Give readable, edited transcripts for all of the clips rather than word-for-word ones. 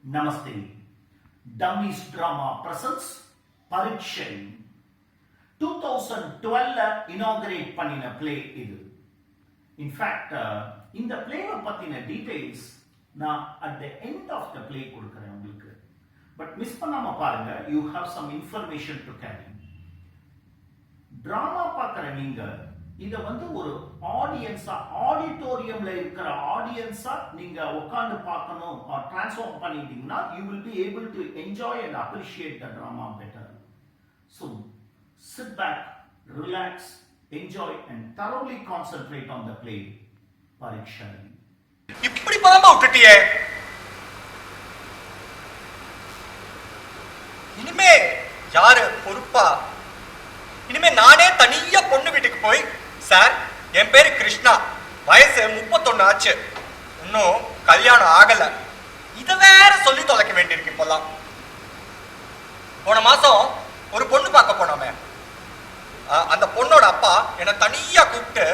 Namaste. Dummies Drama presents Parikshay. 2012 inaugurate பண்ணின play இது. In fact, இந்த playவை பத்தின details நான் at the end of the play கொடுக்கிறேன் உங்களுக்கு. But miss பண்ணாம பாருங்க, you have some information to carry. Drama பார்க்கிற நீங்க இத ஒரு ஆடியன்ஸா ஆடிட்டோரியம்ல இருக்கிற ஆடியன்ஸா நீங்க உட்கார்ந்து பார்க்கணும் or transform பண்ணிட்டீங்கன்னா you will be able to enjoy and appreciate the drama better. So sit back, relax, enjoy and thoroughly concentrate on the play. Parikshay. இப்படி பலமா விட்டுட்டியே. இனிமே யாரு பொறுப்பா? இனிமே நானே தனியா பொண்ணு வீட்டுக்கு போய், சார் என் பேரு கிருஷ்ணா, வயசு 31 ஆச்சு, இன்னும் கல்யாணம் ஆகல, இத வேற சொல்லி தொலைக்க வேண்டியிருக்கு. இப்பெல்லாம் போன மாசம் ஒரு பொண்ணு பார்க்க போனோமே, அந்த பொண்ணோட அப்பா என்னை தனியா கூப்பிட்டு,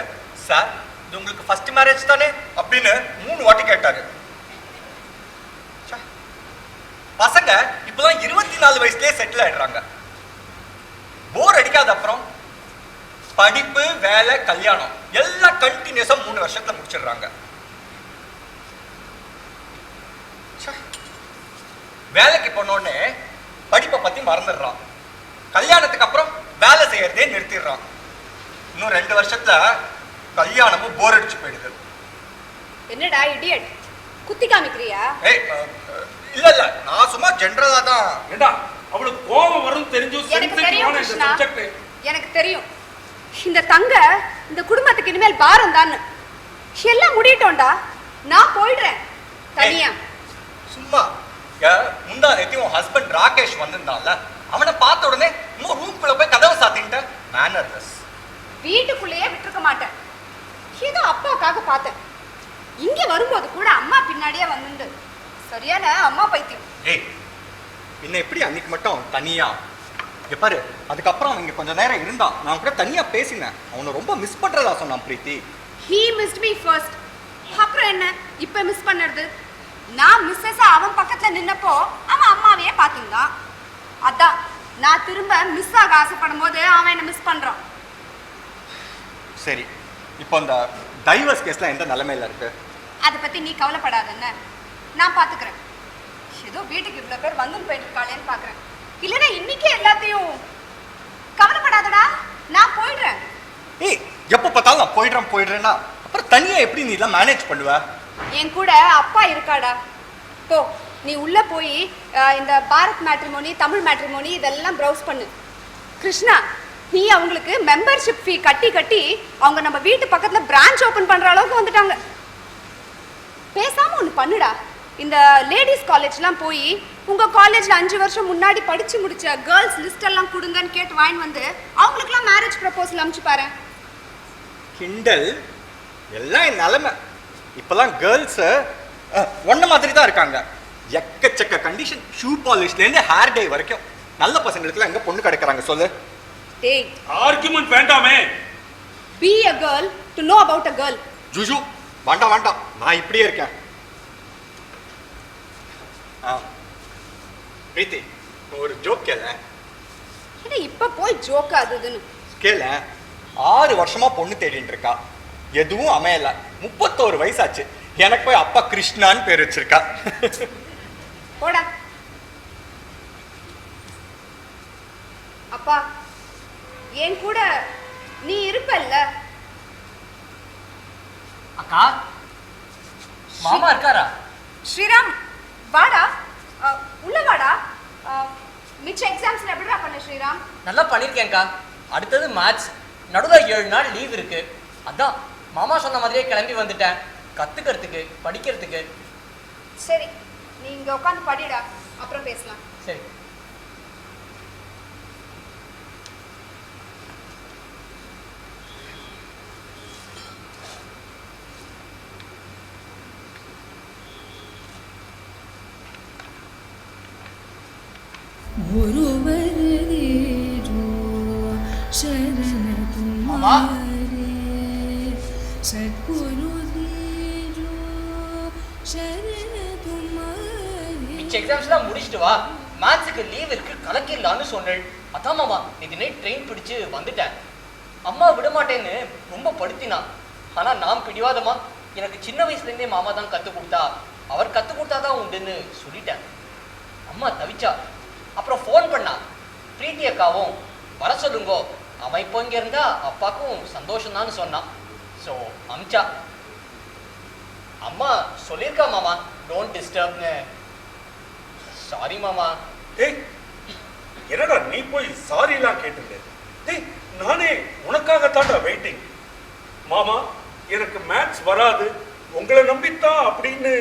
சார் இது உங்களுக்கு ஃபர்ஸ்ட் மேரேஜ் தானே அப்படின்னு 3 வாட்டி கேட்டாரு. பசங்க இப்பதான் 24 வயசுலயே செட்டில் ஆயிடுறாங்க. போர் அடிக்காத அப்புறம் படிப்பு, வேலை, கல்யாணம் எல்லாம் கண்டினியூஸா 3 வருஷத்துல முடிச்சிடுறாங்க. வேலைக்கு போனோடனே படிப்பை பத்தி மறந்துடுறான். கல்யாணத்துக்கு அப்புறம் வேலை செய்யறதே நிறுத்திடுறான். இன்னும் 2 வருஷத்துல கல்யாணமும் போர் அடிச்சு போயிடுது. என்னடா இடியட், குத்தி காமிக்கிறியா? இல்ல இல்ல, நான் சும்மா ஜெனரலா தான். ஏண்டா அவளுக்கு கோபம் வரும் தெரிஞ்சு எனக்கு தெரியும். இந்த தங்க இந்த குடும்பத்துக்கு இனிமேல் பாரம் தான். எல்லாம் முடியட்டோம்டா, நான் போயிடுறேன் தனியா. சும்மா முந்தா நேத்தி உன் ஹஸ்பண்ட் ராகேஷ் வந்திருந்தான்ல, அவனை பார்த்த உடனே இன்னும் ரூம்குள்ள போய் கதவை சாத்திட்ட. மேனர்லெஸ். வீட்டுக்குள்ளேயே விட்டுருக்க மாட்டேன். ஏதோ அப்பாவுக்காக பார்த்தேன். இங்க வரும்போது கூட அம்மா பின்னாடியே வந்து சரியான அம்மா பைத்தியம். ஏய், என்ன எப்படி அன்னைக்கு மட்டும் தனியா பாரு. அதுக்கப்புறம் அவங்க கொஞ்ச நேரம் இருந்தான், நான் கூட தனியா பேசினேன். அவனை ரொம்ப மிஸ் பண்றதா சொன்னான் பிரீத்தி. He missed me first. அப்புறம் என்ன இப்ப மிஸ் பண்ணறது? நான் மிஸ்ஸஸ் அவன் பக்கத்துல நின்னப்போ அவன் அம்மாவையே பாத்துந்தான். அதான் நான் திரும்ப மிஸ் ஆக ஆசைப்படும் போது அவன் என்ன மிஸ் பண்றான். சரி, இப்போ அந்த டைவர்ஸ் கேஸ்ல எந்த நிலைமையில இருக்கு? அதை பத்தி நீ கவலைப்படாதன்னு நான் பாத்துக்கிறேன். ஏதோ வீட்டுக்கு இவ்வளவு பேர் வந்து போயிட்டு இருக்காளேன்னு பாக்குறேன். இல்லைன்னா இன்னைக்கே எல்லாத்தையும் கவலைப்படாதடா, நான் போயிடுறேன். ஏய், எப்ப பார்த்தாலும் நான் போயிடுறேன்னா அப்புறம் தனியா எப்படி நீ எல்லாம் மேனேஜ் பண்ணுவ? என் கூட அப்பா இருக்காடா. போ, நீ உள்ள போய் இந்த பாரத் மேட்ரிமோனி, தமிழ் மேட்ரிமோனி இதெல்லாம் ப்ரௌஸ் பண்ணு. கிருஷ்ணா, நீ அவங்களுக்கு மெம்பர்ஷிப் ஃபீ கட்டி அவங்க நம்ம வீட்டு பக்கத்துல பிரான்ச் ஓபன் பண்ற அளவுக்கு வந்துட்டாங்க. பேசாம ஒண்ணு பண்ணுடா, இந்த லேடிஸ் காலேஜ்லாம் போய் உங்க காலேஜ்ல 5 வருஷம் முன்னாடி படிச்சு முடிச்ச கேர்ள்ஸ் லிஸ்ட் எல்லாம் கொடுங்கன்னு கேட்டு வாங்கி வந்து அவங்களுக்குலாம் மேரேஜ் ப்ரப்போசல் அனுப்பிச்சு பாரு. கிண்டல் எல்லாம் என் நிலைமை. இப்பெல்லாம் கேர்ள்ஸ் ஒன்ன மாதிரி தான் இருக்காங்க. எக்கச்சக்க கண்டிஷன், ஷூ பாலிஷ்ல இருந்து ஹேர் டே வரைக்கும். நல்ல பசங்களுக்குலாம் எங்க பொண்ணு கிடைக்கிறாங்க சொல்லு? டேய், ஆர்குமெண்ட் வேண்டாமே. be a girl to know about a girl. ஜுஜு வேண்டாம், நான் இப்படியே இருக்கேன். பிரீத்தி, ஒரு ஜோக் கேள. என்ன இப்ப போய் ஜோக் அதுன்னு கேள. 6 வருஷமா பொண்ணு தேடிட்டு இருக்கா, எதுவும் அமையல. 31 வயசாச்சு, எனக்கு போய் அப்பா கிருஷ்ணான்னு பேர் வச்சிருக்கா. போடா. அப்பா, என் கூட நீ இருப்பல்ல? அக்கா, மாமா இருக்காரா? ஸ்ரீராம், வாடா, உள்ள வாடா. மிச்ச எக்ஸாம்ஸ்ல எப்படிடா பண்ண ஸ்ரீராம்? நல்லா பண்ணிருக்கேன்க்கா. அடுத்தது மேத்ஸ், நடுவில் 7 நாள் லீவ் இருக்கு. அதான் மாமா சொன்ன மாதிரியே கிளம்பி வந்துட்டேன், கத்துக்கிறதுக்கு படிக்கிறதுக்கு. சரி, நீ இங்க உட்காந்து படிடா, அப்புறம் பேசலாம். சரி. மாமா, மிச்ச எக்ஸாம்ஸ்லாம் முடிச்சுட்டு வா, மேத்ஸுக்கு லீவ் இருக்கு, கலக்கிடலான்னு சொன்னேன். அதான் மாமா இது நைட் ட்ரெயின் பிடிச்சு வந்துட்டேன். அம்மா விட மாட்டேன்னு ரொம்ப படுத்தினா. ஆனா நான் பிடிவாதமா எனக்கு சின்ன வயசுலேருந்தே மாமா தான் கற்றுக் கொடுத்தா, அவர் கற்றுக் கொடுத்தாதான் உண்டுன்னு சொல்லிட்டேன். அம்மா தவிச்சா. அப்புறம் ஃபோன் பண்ணா, பிரீத்தி அக்காவும் வர சொல்லுங்கோ, அவன் இப்போ இங்கே இருந்தா அப்பாவுக்கும் சந்தோஷம்தான்னு சொன்னான். ஸோ அமிச்சா. அம்மா சொல்லியிருக்கா மாமா டோன்ட் டிஸ்டர்ப்னு. சாரி மாமா. ஏய் என்னடா நீ போய் சாரிலாம் கேட்டுங்க. ஏய் நானே உனக்காகத்தான்டா வெயிட்டிங். மாமா எனக்கு மேத்ஸ் வராது, உங்களை நம்பித்தான் அப்படின்னு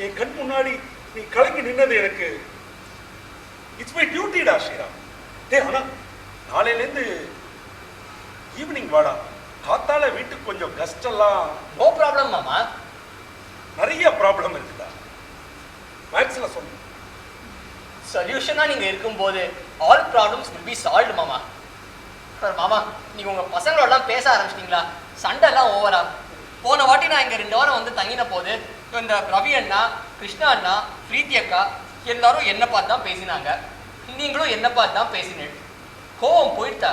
என் கண் முன்னாடி நீ கலங்கி நின்னது எனக்கு இட்ஸ் மை டியூட்டிடா ஸ்ரீராம். டேய் ஆனா நாளையிலேருந்து ஈவினிங் வாடா, காத்தால வீட்டுக்கு கொஞ்சம் கஷ்டம்லாம். நோ ப்ராப்ளம் மாமா. நிறைய ப்ராப்ளம் இருக்குதா மேத்ஸ்ல சொல்லு. சொல்யூஷனா நீங்க இருக்கும்போது all problems will be solved மாமா. மாமா நீங்க உங்க பசங்களோடலாம் பேச ஆரம்பிச்சிட்டீங்களா? சண்டை எல்லாம் ஓவரா? போன வாட்டி நான் இங்க 2 வாரம் வந்து தங்கின போது இந்த ரவி அண்ணா, கிருஷ்ணா அண்ணா, பிரீத்தி அக்கா எல்லாரும் என்ன பார்த்து தான் பேசினாங்க. நீங்களும் என்ன பார்த்து தான் பேசினேன். கோவம் போயிட்டா?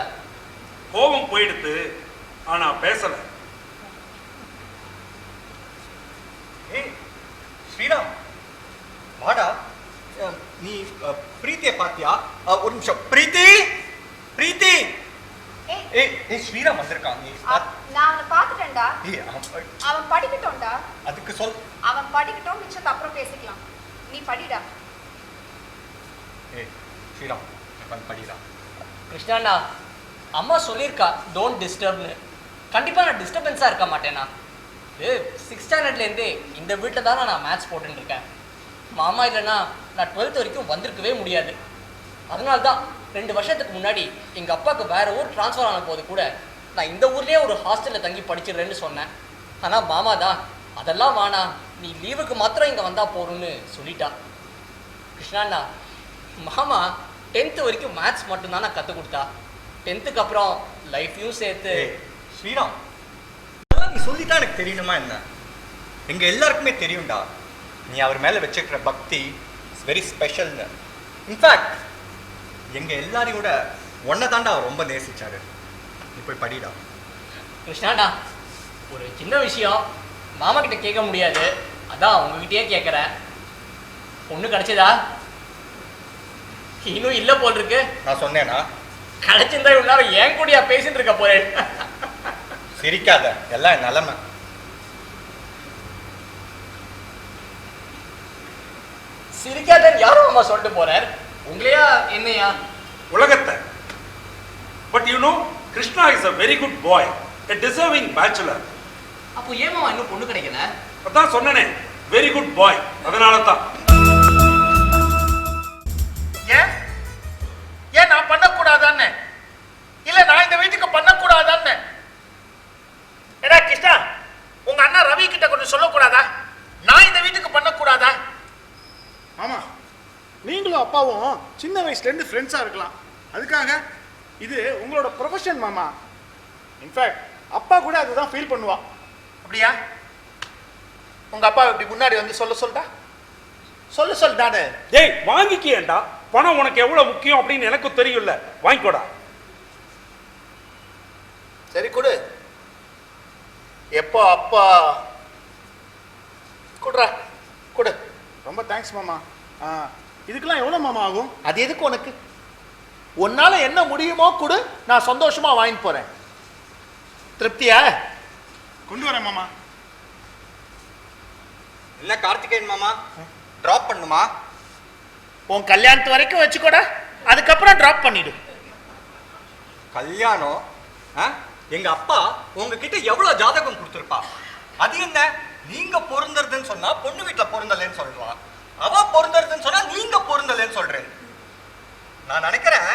கோபம் போயிடுத்து, ஆனா பேசல. ஏய் ஸ்ரீராம் வாடா. நீ பிரீத்தியை பார்த்தியா? ஒரு நிமிஷம். பிரீத்தி, பிரீத்தி. ஏய் ஸ்ரீராம் வந்திருக்கான். நீ நான் அவனை பார்த்துட்டேன்டா. ஏய் அவன் படிக்கட்டும்டா. அதுக்கு சொல். அவன் படிக்கட்டும், மிச்சத்தை அப்புறம் பேசிக்கலாம். நீ படிடா. ஏய் ஸ்ரீராம் படிடா. கிருஷ்ணாண்ணா அம்மா சொல்லியிருக்கா டோன்ட் டிஸ்டர்ப்னு. கண்டிப்பாக நான் டிஸ்டர்பன்ஸாக இருக்க மாட்டேண்ணா. இது 6th ஸ்டாண்டர்ட்லேருந்தே இந்த வீட்டில் தானே நான் மேத்ஸ் போட்டுன்னு இருக்கேன். மாமா இல்லைன்னா நான் 12th வரைக்கும் வந்திருக்கவே முடியாது. அதனால தான் 2 வருஷத்துக்கு முன்னாடி எங்கள் அப்பாவுக்கு வேறு ஊர் ட்ரான்ஸ்ஃபர் ஆன போது கூட நான் இந்த ஊர்லேயே ஒரு ஹாஸ்டலில் தங்கி படிச்சிடுறேன்னு சொன்னேன். ஆனால் மாமா தான் அதெல்லாம் வேணா, நீ லீவுக்கு மாத்திரம் இங்கே வந்தால் போகிறோன்னு சொல்லிட்டா. கிருஷ்ணாண்ணா மாமா 10th வரைக்கும் மேத்ஸ் மட்டும்தான் நான் கற்றுக் கொடுத்தா. 10th அப்புறம் லைஃப்பையும் சேர்த்து. ஸ்ரீராம் இதெல்லாம் நீ சொல்லிட்டா எனக்கு தெரியணுமா என்ன? எங்க எல்லாருக்குமே தெரியும்டா நீ அவர் மேல வச்சிருக்கிற பக்தி இஸ் வெரி ஸ்பெஷல்னு. இன்ஃபேக்ட் எங்க எல்லாரையும் விட ஒன்னை தாண்டா அவர் ரொம்ப நேசிச்சாரு. நீ போய் படிடா. கிருஷ்ணாண்ணா ஒரு சின்ன விஷயம் மாமா கிட்ட கேட்க முடியாது, அதான் உங்ககிட்டயே கேட்குறேன். பொண்ணு கிடைச்சதா? இன்னும் இல்லை போல் இருக்கு. நான் சொன்னேனா? கிடைச்சிருந்தா இவ்வளோ ஏன் கூடயா பேசிட்டு இருக்க போறேன். சிரிக்காத, எல்லாம் என் நிலைமை. சிரிக்காதன்னு யாரும் அம்மா சொல்லிட்டு போறார், உங்களையா என்னையா? உலகத்தை. But you know Krishna is a very good boy, a deserving bachelor. அப்போ ஏன் மாமா இன்னும் பொண்ணு கிடைக்கல? அதான் சொன்னனே வெரி குட் பாய். அதனால தான். ஏன் ஏன் நான் பண்ணக்கூடாதான்னு? இல்ல நான் இந்த வீட்டுக்கு பண்ணக்கூடாதான்னு? ஏடா கிருஷ்ணா, உங்க அண்ணா ரவி கிட்ட கொஞ்சம் சொல்லக்கூடாதா? நான் இந்த வீட்டுக்கு பண்ணக்கூடாதா? ஆமா, நீங்களும் அப்பாவும் சின்ன வயசுல இருந்து ஃப்ரெண்ட்ஸா இருக்கலாம். அதுக்காக இது உங்களோட ப்ரொஃபஷன் மாமா. இன்ஃபேக்ட் அப்பா கூட அதுதான் ஃபீல் பண்ணுவா. அப்படியா? உங்க அப்பா இப்படி முன்னாடி வந்து சொல்ல சொல்லிட்டானு. ஏய் வாங்கிக்கியேண்டா, பணம் உனக்கு எவ்வளவு முக்கியம் அப்படின்னு எனக்கு தெரியும்ல, வாங்கிக்கோடா. சரி கொடு. எப்போ அப்பா கொடுறா, கொடு. ரொம்ப தேங்க்ஸ் மாமா. இதுக்கெல்லாம் எவ்வளோ மாமா ஆகும்? அது எதுக்கு உனக்கு? உன்னால என்ன முடியுமோ கொடு, நான் சந்தோஷமா வாங்கிட்டு போறேன். திருப்தியா? கொண்டு வரேன் மாமா. என்ன கார்த்திகேயன் மாமா, டிராப் பண்ணுமா? உன் கல்யாணத்து வரைக்கும் வச்சுக்கோடா, அதுக்கப்புறம் டிராப் பண்ணிடு. கல்யாணம்? எங்க அப்பா உங்ககிட்ட எவ்வளவு ஜாதகம் கொடுத்துருப்பா? அது என்ன, நீங்க பொருந்தறதுன்னு சொன்னா பொண்ணு வீட்டுல பொருந்தலன்னு சொல்லுவா, அவ பொருந்தறதுன்னு சொன்னா நீங்க பொருந்தலன்னு சொல்றேன். நான் நினைக்கிறேன்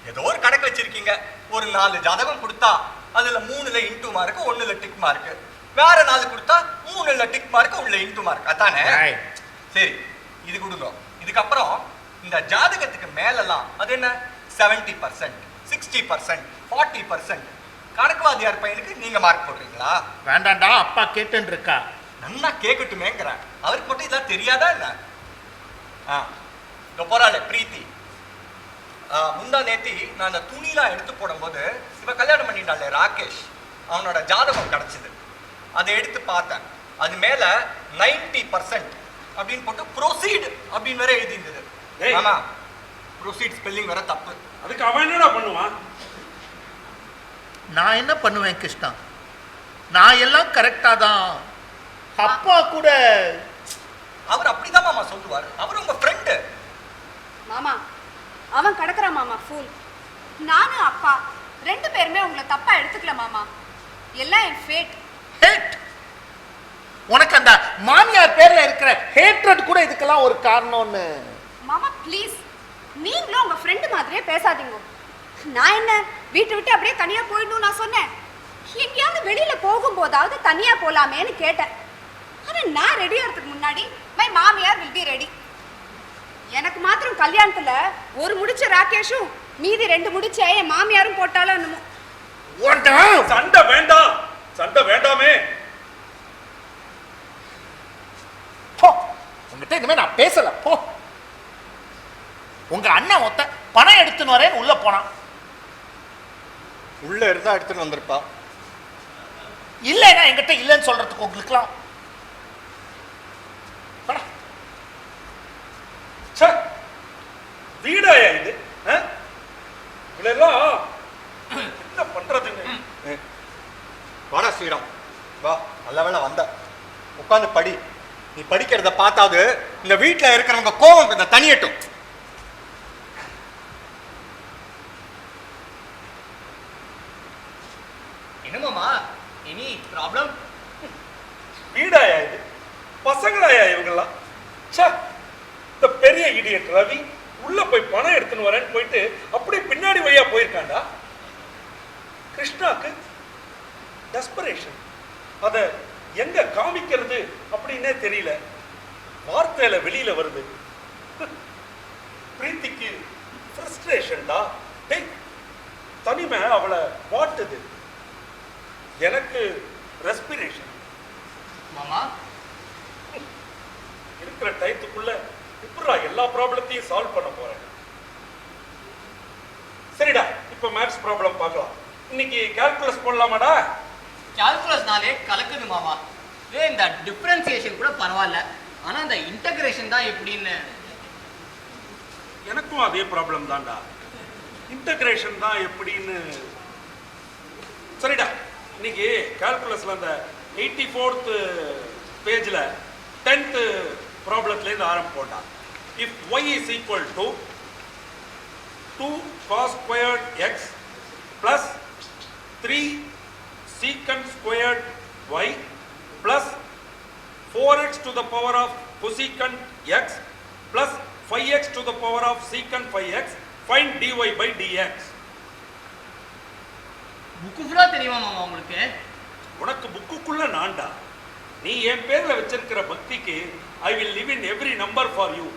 ஏதோ ஒரு கணக்கு வச்சிருக்கீங்க. ஒரு 4 ஜாதகம் கொடுத்தா அதுல 3ல இன்டூ மார்க், 1ல டிக் மார்க், வேற 4 கொடுத்தா 3ல டிக் மார்க், உள்ள இன்டூ மார்க். அதானே? சரி இது கொடுங்க. இதுக்கப்புறம் இந்த ஜாதகத்துக்கு மேலெல்லாம் அது என்ன 70%, 60%, 40% கணக்குவாதியார் பையனுக்கு நீங்க மார்க் போடுறீங்களா? வேண்டாண்டா, அப்பா கேட்டுன்னு இருக்கா. நல்லா கேட்கட்டுமேங்கிறேன். அவருக்கு மட்டும் இதெல்லாம் தெரியாதா என்ன? இதோ போறாளே பிரீத்தி. முந்தா நேத்தி நான் அந்த துணிலாம் எடுத்து போடும்போது இவ கல்யாணம் பண்ணிட்டாளே ராகேஷ், அவனோட ஜாதகம் கிடைச்சிது. அதை எடுத்து பார்த்தேன். அது மேல 90% அப்படின்னு போட்டு ப்ரொசீட் அப்படின்னு வேற எழுதியிருந்தது. ஆமா, ப்ரொசீட் ஸ்பெல்லிங் வேற தப்பு. அதுக்கு அவன் என்னடா பண்ணுவான்? நான் என்ன பண்ணுவேன் கிருஷ்ணா, நான் எல்லாம் கரெக்டா தான். அப்பா கூட அவர் அப்படிதான் மாமா சொல்லுவார். அவர் உங்க ஃப்ரெண்டு. மாமா அவன் கிடக்குறான் மாமா ஃபூல். நானும் அப்பா 2 பேருமே உங்களை தப்பா எடுத்துக்கல மாமா. எல்லாம் என் ஃபேட். ஹேட். உனக்கு அந்த மாமியார் பேர்ல இருக்கிற ஹேட்ரட் கூட இதுக்கெல்லாம் ஒரு காரணம்னு. மாமா ப்ளீஸ், நீங்களும் உங்க ஃப்ரெண்டு மாதிரியே பேசாதீங்க. நான் என்ன வீட்டை விட்டு அப்படியே தனியா போயிடணும் நான் சொன்னேன்? எங்கேயாவது வெளியில போகும்போதாவது தனியா போலாமேன்னு கேட்டேன். ஆனா நான் ரெடி ஆகிறதுக்கு முன்னாடி மை மாமியார் வில் பி ரெடி. எனக்கு மாத்திரம் கல்யாணத்துல ஒரு முடிச்ச ராகேஷும் மீதி 2 முடிச்ச என் மாமியாரும் போட்டாலும் என்னமோ. சண்டை வேண்டாம், சண்டை வேண்டாமே. போ, உங்ககிட்ட இனிமே நான் பேசல. போ. உங்க அண்ணன் ஒத்த பணம் எடுத்துன்னு வரேன்னு உள்ள போனான். உள்ள இருந்தா எடுத்துட்டு வந்திருப்பா. இல்லைன்னா என்கிட்ட இல்லைன்னு சொல்றதுக்கு உங்களுக்குலாம் வீடாயா இது? இதெல்லாம் என்ன பண்றதுன்னு. வாடா ஸ்ரீராம், வா. நல்ல வேளை வந்த. உட்காந்து படி. நீ படிக்கிறத பார்த்தாவது இந்த வீட்டில் இருக்கிறவங்க கோபம் கொஞ்சம் தனியட்டும். என்னமாமா எனி ப்ராப்ளம்? வீடாயா இது? பசங்களாயா இவங்கெல்லாம்? இந்த பெரிய இடியட் ரவி உள்ள போய் பணம் எடுத்துன்னு வரேன்னு போயிட்டு அப்படியே பின்னாடி வழியா போயிருக்காண்டா. கிருஷ்ணாக்கு டெஸ்பரேஷன், அத எங்க காமிக்கிறது அப்படின்னே தெரியல. வார்த்தையில வெளியில வருது. பிரீத்திக்கு ஃப்ரஸ்ட்ரேஷன்டா. தனிமை அவளை வாட்டுது. எனக்கு ரெஸ்பிரேஷன். மாமா இருக்கிற டயத்துக்குள்ள இப்படா எல்லா ப்ராப்ளத்தையும் சால்வ் பண்ண போறேன். சரிடா, இப்ப மேத்ஸ் ப்ராப்ளம் பார்க்கலாம். இன்னைக்கு கால்குலஸ் போடலாமாடா? கால்குலஸ்னாலே கலக்குது மாமா. இந்த டிஃபரன்சியேஷன் கூட பரவாயில்ல, ஆனா இந்த இன்டகிரேஷன் தான் எப்படின்னு. எனக்கும் அதே ப்ராப்ளம் தான்டா. இன்டகிரேஷன் தான் எப்படின்னு. சரிடா, இன்னைக்கு கால்குலஸ்ல அந்த 84th பேஜ்ல 10th ப்ராப்ளத்துல இருந்து ஆரம்பிப்போம்டா. If y is equal to 2 cos squared x plus 3 secant squared y plus 4x to the power of cosecant x plus 5x to the power of secant 5x, find dy by dx. Book ஃபுல்லா தெரியுமா மாமா உங்களுக்கு? உனக்கு புக்குக்குள்ள நான்டா. நீ என் பேர்ல வச்சிருக்கிற பக்திக்கு I will live in every number for you.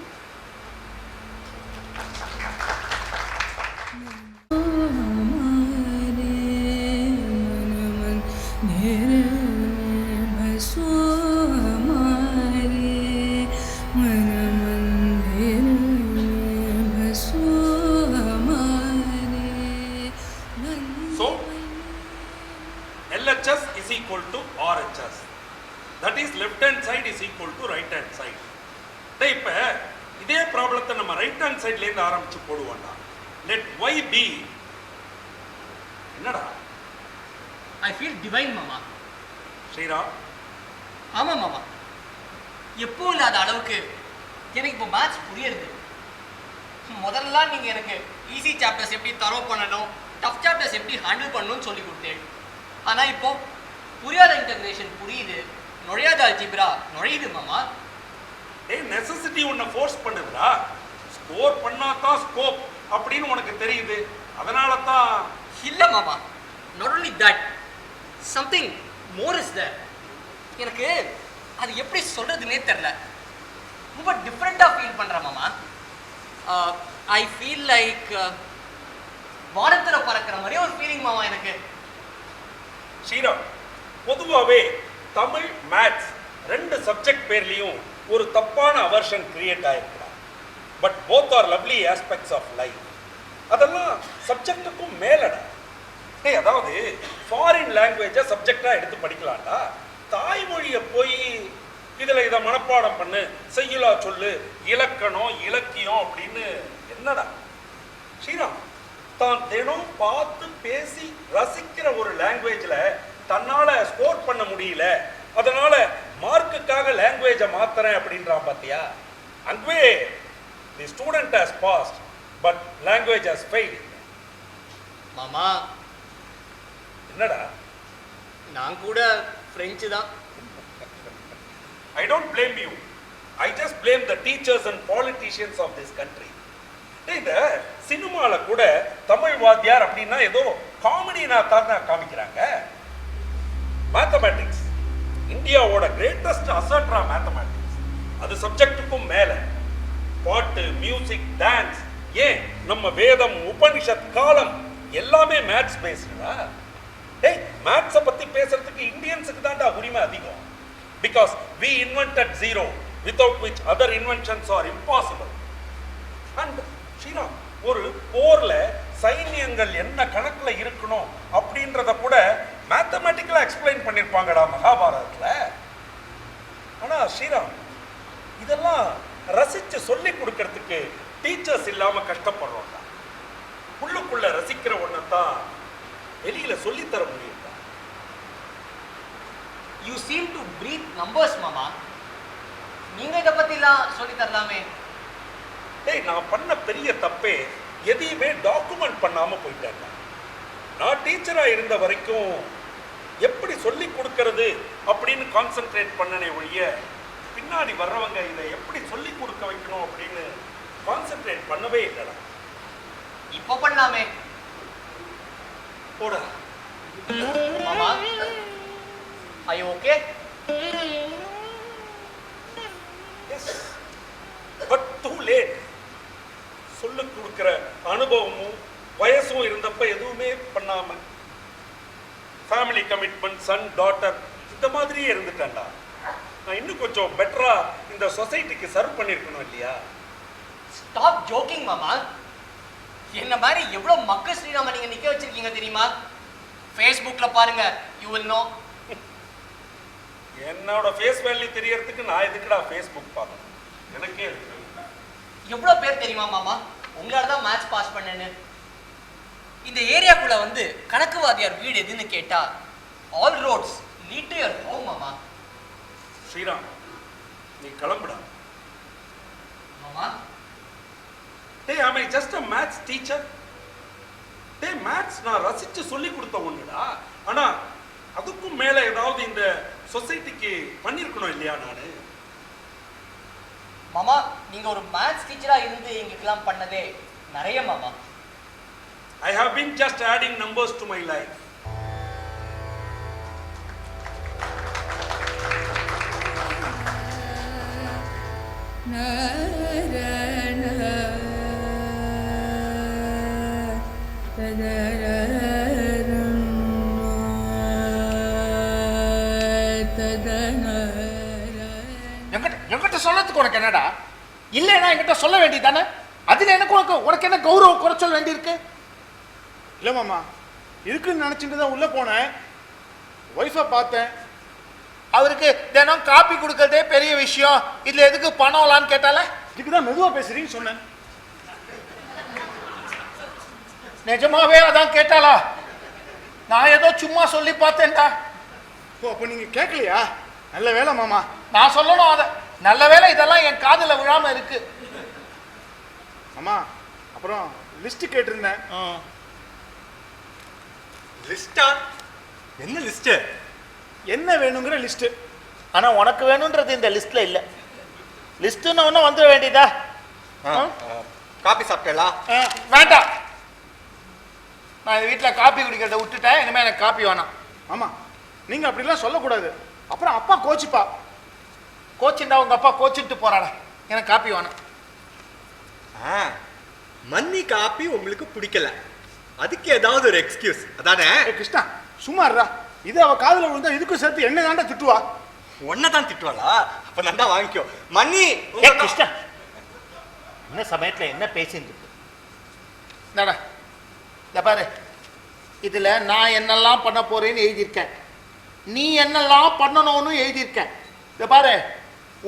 So, LHS is equal to RHS. That is left hand side is equal to right hand side. இப்ப இதே ப்ராப்ளத்தை நம்ம ரைட் ஹேண்ட் சைட்ல இருந்து ஆரம்பிச்சு போடுவோம்டா. Let y be என்னடா? ஐ ஃபீல் டிவைன் மாமா. ஸ்ரீராம், ஆமா மாமா, எப்போ இல்லாத அளவுக்கு எனக்கு இப்போ மேத்ஸ் புரியுது. முதல்ல நீங்க எனக்கு ஈஸி சாப்டர்ஸ் எப்படி தரோ பண்ணணும், டஃப் சாப்டர்ஸ் எப்படி ஹேண்டில் பண்ணணும்னு சொல்லி கொடுத்தேன். ஆனா இப்போ புரியாத இன்டகிரேஷன் புரியுது, நுழையாத அல்ஜிப்ரா நுழையுது மாமா. நெசசிட்டி உன்னை ஃபோர்ஸ் பண்ணுதுடா. ஸ்கோர் பண்ணாதான் ஸ்கோப் அப்படின்னு உனக்கு தெரியுது. அதனால தான். இல்ல மாமா, not only that, something more is there. எனக்கு அது எப்படி சொல்றதுன்னே தெரியல. ரொம்ப டிஃப்ரெண்டா ஃபீல் பண்றேன் மாமா. ஐ ஃபீல் லைக் வானத்துல பறக்கிற மாதிரி ஒரு ஃபீலிங் மாமா எனக்கு. ஸ்ரீராம், பொதுவாகவே தமிழ் மேத்ஸ் 2 சப்ஜெக்ட் பேர்லையும் ஒரு தப்பான அவர்ஷன் கிரியேட் ஆயிருக்குடா. But both are lovely aspects of life. அதெல்லாம் சப்ஜெக்டுக்கும் மேலடா. டேய், அதாவது ஃபாரின் லாங்குவேஜை சப்ஜெக்டா எடுத்து படிக்கலாம்டா. தாய்மொழியை போய் இதில் இதை மனப்பாடம் பண்ணு, செய்யுளா சொல்லு, இலக்கணம் இலக்கியம் அப்படின்னு என்னடா ஸ்ரீராம்? தான் தினம் பார்த்து பேசி ரசிக்கிற ஒரு லாங்குவேஜ்ல தன்னால ஸ்கோர் பண்ண முடியல, அதனால மார்க்குக்காக லாங்குவேஜை மாத்துறேன் அப்படின்றான் பாத்தியா? அங்கே the student has passed but language has failed. மாமா என்னடா? நான் கூட ஃப்ரெஞ்சு தான். I don't blame you. I just blame the teachers and politicians of this country. இந்த சினிமால கூட தமிழ் வாத்தியார் அப்படின்னா ஏதோ காமெடினா தான் காமிக்கிறாங்க. மேத்தமேட்டிக்ஸ் இந்தியாவோட கிரேட்டஸ்ட் அசட்ரா மேத்தமேட்டிக்ஸ். அது சப்ஜெக்டுக்கும் மேல பாட்டு, மியூசிக், டான்ஸ், ஏன் நம்ம வேதம், உபனிஷத், காலம் எல்லாமே மேத்ஸ் பேஸ்டா. டேய், மேத்ஸை பத்தி பேசுறதுக்கு இந்தியன்ஸுக்கு தான்டா உரிமை அதிகம். Because we invented zero, without which other inventions are impossible. And Sriram, ஒரு போர்ல சைன்யங்கள் என்ன கணக்குல இருக்கணும் அப்படின்றத கூட மேத்தமேட்டிக்கலா எக்ஸ்பிளைன் பண்ணிருப்பாங்கடா மகாபாரதத்துல. ஆனா ஸ்ரீராம், இதெல்லாம் ரசிச்சு சொல்லி கொடுக்கறதுக்கு டீச்சர்ஸ் இல்லாம கஷ்டப்படுறோம்டா. உள்ளுக்குள்ள ரசிக்கிற ஒன்னதான் வெளியில சொல்லித்தர முடியும். You seem to breath numbers மாமா. நீங்க இதை பத்திலாம் சொல்லி தரலாமே. டேய், நான் பண்ண பெரிய தப்பே எதையுமே டாக்குமெண்ட் பண்ணாம போயிட்டேன். நான் டீச்சரா இருந்த வரைக்கும் எப்படி சொல்லி கொடுக்கறது அப்படின்னு கான்சென்ட்ரேட் பண்ணனே ஒழிய பின்னாடி வர்றவங்க இதை எப்படி சொல்லி கொடுக்க வைக்கணும் அப்படின்னு கான்சென்ட்ரேட் பண்ணவே இல்லைடா. இப்போ பண்ணலாமே. போடா மாமா, are you okay? Yes, but too late. சொல்லி கொடுக்கிற அனுபவமும் வயசும் இருந்தப்ப எதுவுமே பண்ணாம ஃபேமிலி கமிட்மெண்ட், சன் டாட்டர் இந்த மாதிரியே இருந்துட்டேன்டா. நான் இன்னும் கொஞ்சம் பெட்டரா இந்த சொசைட்டிக்கு சர்வ் பண்ணிருக்கணும் இல்லையா? ஸ்டாப் ஜோக்கிங் மாமா. என்ன மாதிரி எவ்வளவு மக்கள் ஸ்ரீராம நீங்க நிக்க வச்சிருக்கீங்க தெரியுமா? ஃபேஸ்புக்ல பாருங்க, யூ வில் நோ. என்னோட ஃபேஸ் வேல்யூ தெரியறதுக்கு நான் எதுக்குடா ஃபேஸ்புக் பார்க்கணும்? எனக்கே எவ்வளவு பேர் தெரியுமா மாமா உங்களால தான் மேட்ச் பாஸ் பண்ணேன்னு. இந்த ஏரியாக்குள்ள வந்து கணக்கு வாத்தியார் வீடு எதுன்னு கேட்டா all roads lead to your home மாமா. ஸ்ரீராம், நீ கிளம்புடா. மாமா, டேய், am I just a maths teacher? டேய், மேத்ஸ் நான் ரசிச்சு சொல்லி கொடுத்த ஒண்ணுடா. ஆனா அதுக்கும் மேல ஏதாவது இந்த சொசைட்டிக்கு பண்ணிருக்கணும் இல்லையா? நானு மாமா நீங்க ஒரு மேத்ஸ் டீச்சரா இருந்து எங்களுக்கெல்லாம் பண்ணதே நிறைய மாமா. I have been just adding numbers to my life. என்கிட்ட சொல்லறதுக்கு உனக்கு என்னடா? இல்லைன்னா என்கிட்ட சொல்ல வேண்டியதானே? அதுல எனக்கு உனக்கு என்ன கௌரவ குறைச்சல் வேண்டி இருக்கு? இல்லை மாமா, இருக்குன்னு நினைச்சிட்டு தான் உள்ள போனேன். ஒய்ஃபை பார்த்தேன். அவருக்கு தினம் காப்பி கொடுக்கறதே பெரிய விஷயம், இதுல எதுக்கு பணம்லான்னு கேட்டால இதுக்குதான் மெதுவா பேசுறீன்னு சொன்னேன். நிஜமாவே அதான் கேட்டாளா? நான் ஏதோ சும்மா சொல்லி பார்த்தேன்டா. ஓ, அப்ப நீங்க கேட்கலையா? நல்ல வேலை மாமா, நான் சொல்லணும் அத. நல்ல வேலை இதெல்லாம் என் காதுல விழாம இருக்கு. அம்மா, அப்புறம் லிஸ்ட் கேட்டிருந்தேன். லிஸ்டா? என்ன லிஸ்ட்? என்ன வேணுங்கிற லிஸ்ட். ஆனா உனக்கு வேணும்ன்றது இந்த லிஸ்ட்ல இல்ல. லிஸ்ட்னு ஒண்ணு வந்துட வேண்டியதா? காபி சாப்பிட்டேளா? வேண்டாம், நான் வீட்டில் காப்பி குடிக்கிறத விட்டுட்டேன். இனிமேல் எனக்கு காப்பி வேணாம். ஆமாம், நீங்கள் அப்படிலாம் சொல்லக்கூடாது. அப்புறம் அப்பா கோச்சிப்பா. கோச்சிண்டா உங்கள் அப்பா கோச்சிட்டு போறாடா. எனக்கு காப்பி வேணாம். மன்னி காப்பி உங்களுக்கு பிடிக்கல, அதுக்கு ஏதாவது ஒரு எக்ஸ்கியூஸ் அதானே? கிருஷ்ணா சும்மாறா, இது அவ காதுல விழுந்தா இதுக்கும் சேர்த்து என்ன தாண்டா திட்டுவா? ஒன்னதான் திட்டுவாளா? அப்ப நான் தான் வாங்கிக்கோ. மன்னி கிருஷ்ணா, இந்த சமயத்தில் என்ன பேசிட்டு இருக்கு? என்னடா இந்த பாரு, இதில் நான் என்னெல்லாம் பண்ண போறேன்னு எழுதியிருக்கேன், நீ என்னெல்லாம் பண்ணணும்னு எழுதியிருக்கேன். இந்த பாரு,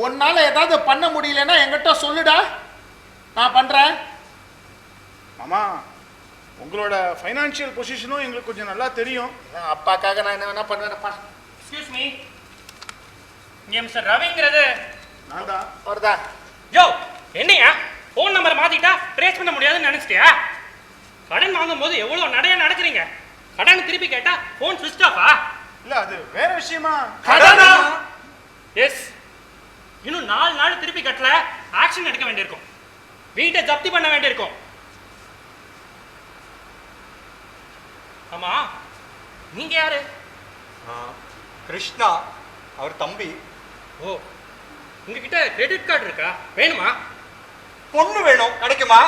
உன்னால் ஏதாவது பண்ண முடியலன்னா என்கிட்ட சொல்லுடா, நான் பண்ணுறேன். மாமா, உங்களோட ஃபைனான்ஷியல் பொசிஷனும் எங்களுக்கு கொஞ்சம் நல்லா தெரியும். அப்பாக்காக நான் என்ன வேணா பண்ணுவேன்ப்பா. எக்ஸ்கியூஸ் மீ, இங்க மிஸ்டர் ரவிங்கிறது நான் தான். வருதா? யோ என்னையா ஃபோன் நம்பர் மாத்திட்டா ட்ரேஸ் பண்ண முடியாதுன்னு நினைச்சிட்டியா? கடன் வாங்கும்போது எவ்வளவு நடைய நடக்கிறீங்க, கடன் திருப்பி கேட்டா ஃபோன் ஸ்விட்ச் ஆஃபா? இல்ல, அது வேற விஷயமா. கடனா? எஸ். இன்னும் 4 நாள் திருப்பி கட்டல ஆக்ஷன் எடுக்க வேண்டியிருக்கும், வீட்டை ஜப்தி பண்ண வேண்டியிருக்கும். ஆமா, நீங்க யாரு? கிருஷ்ணா, அவர் தம்பி. ஓ, உங்ககிட்ட கிரெடிட் கார்டு இருக்கா? வேணுமா? பொண்ணு வேணும், கிடைக்குமா?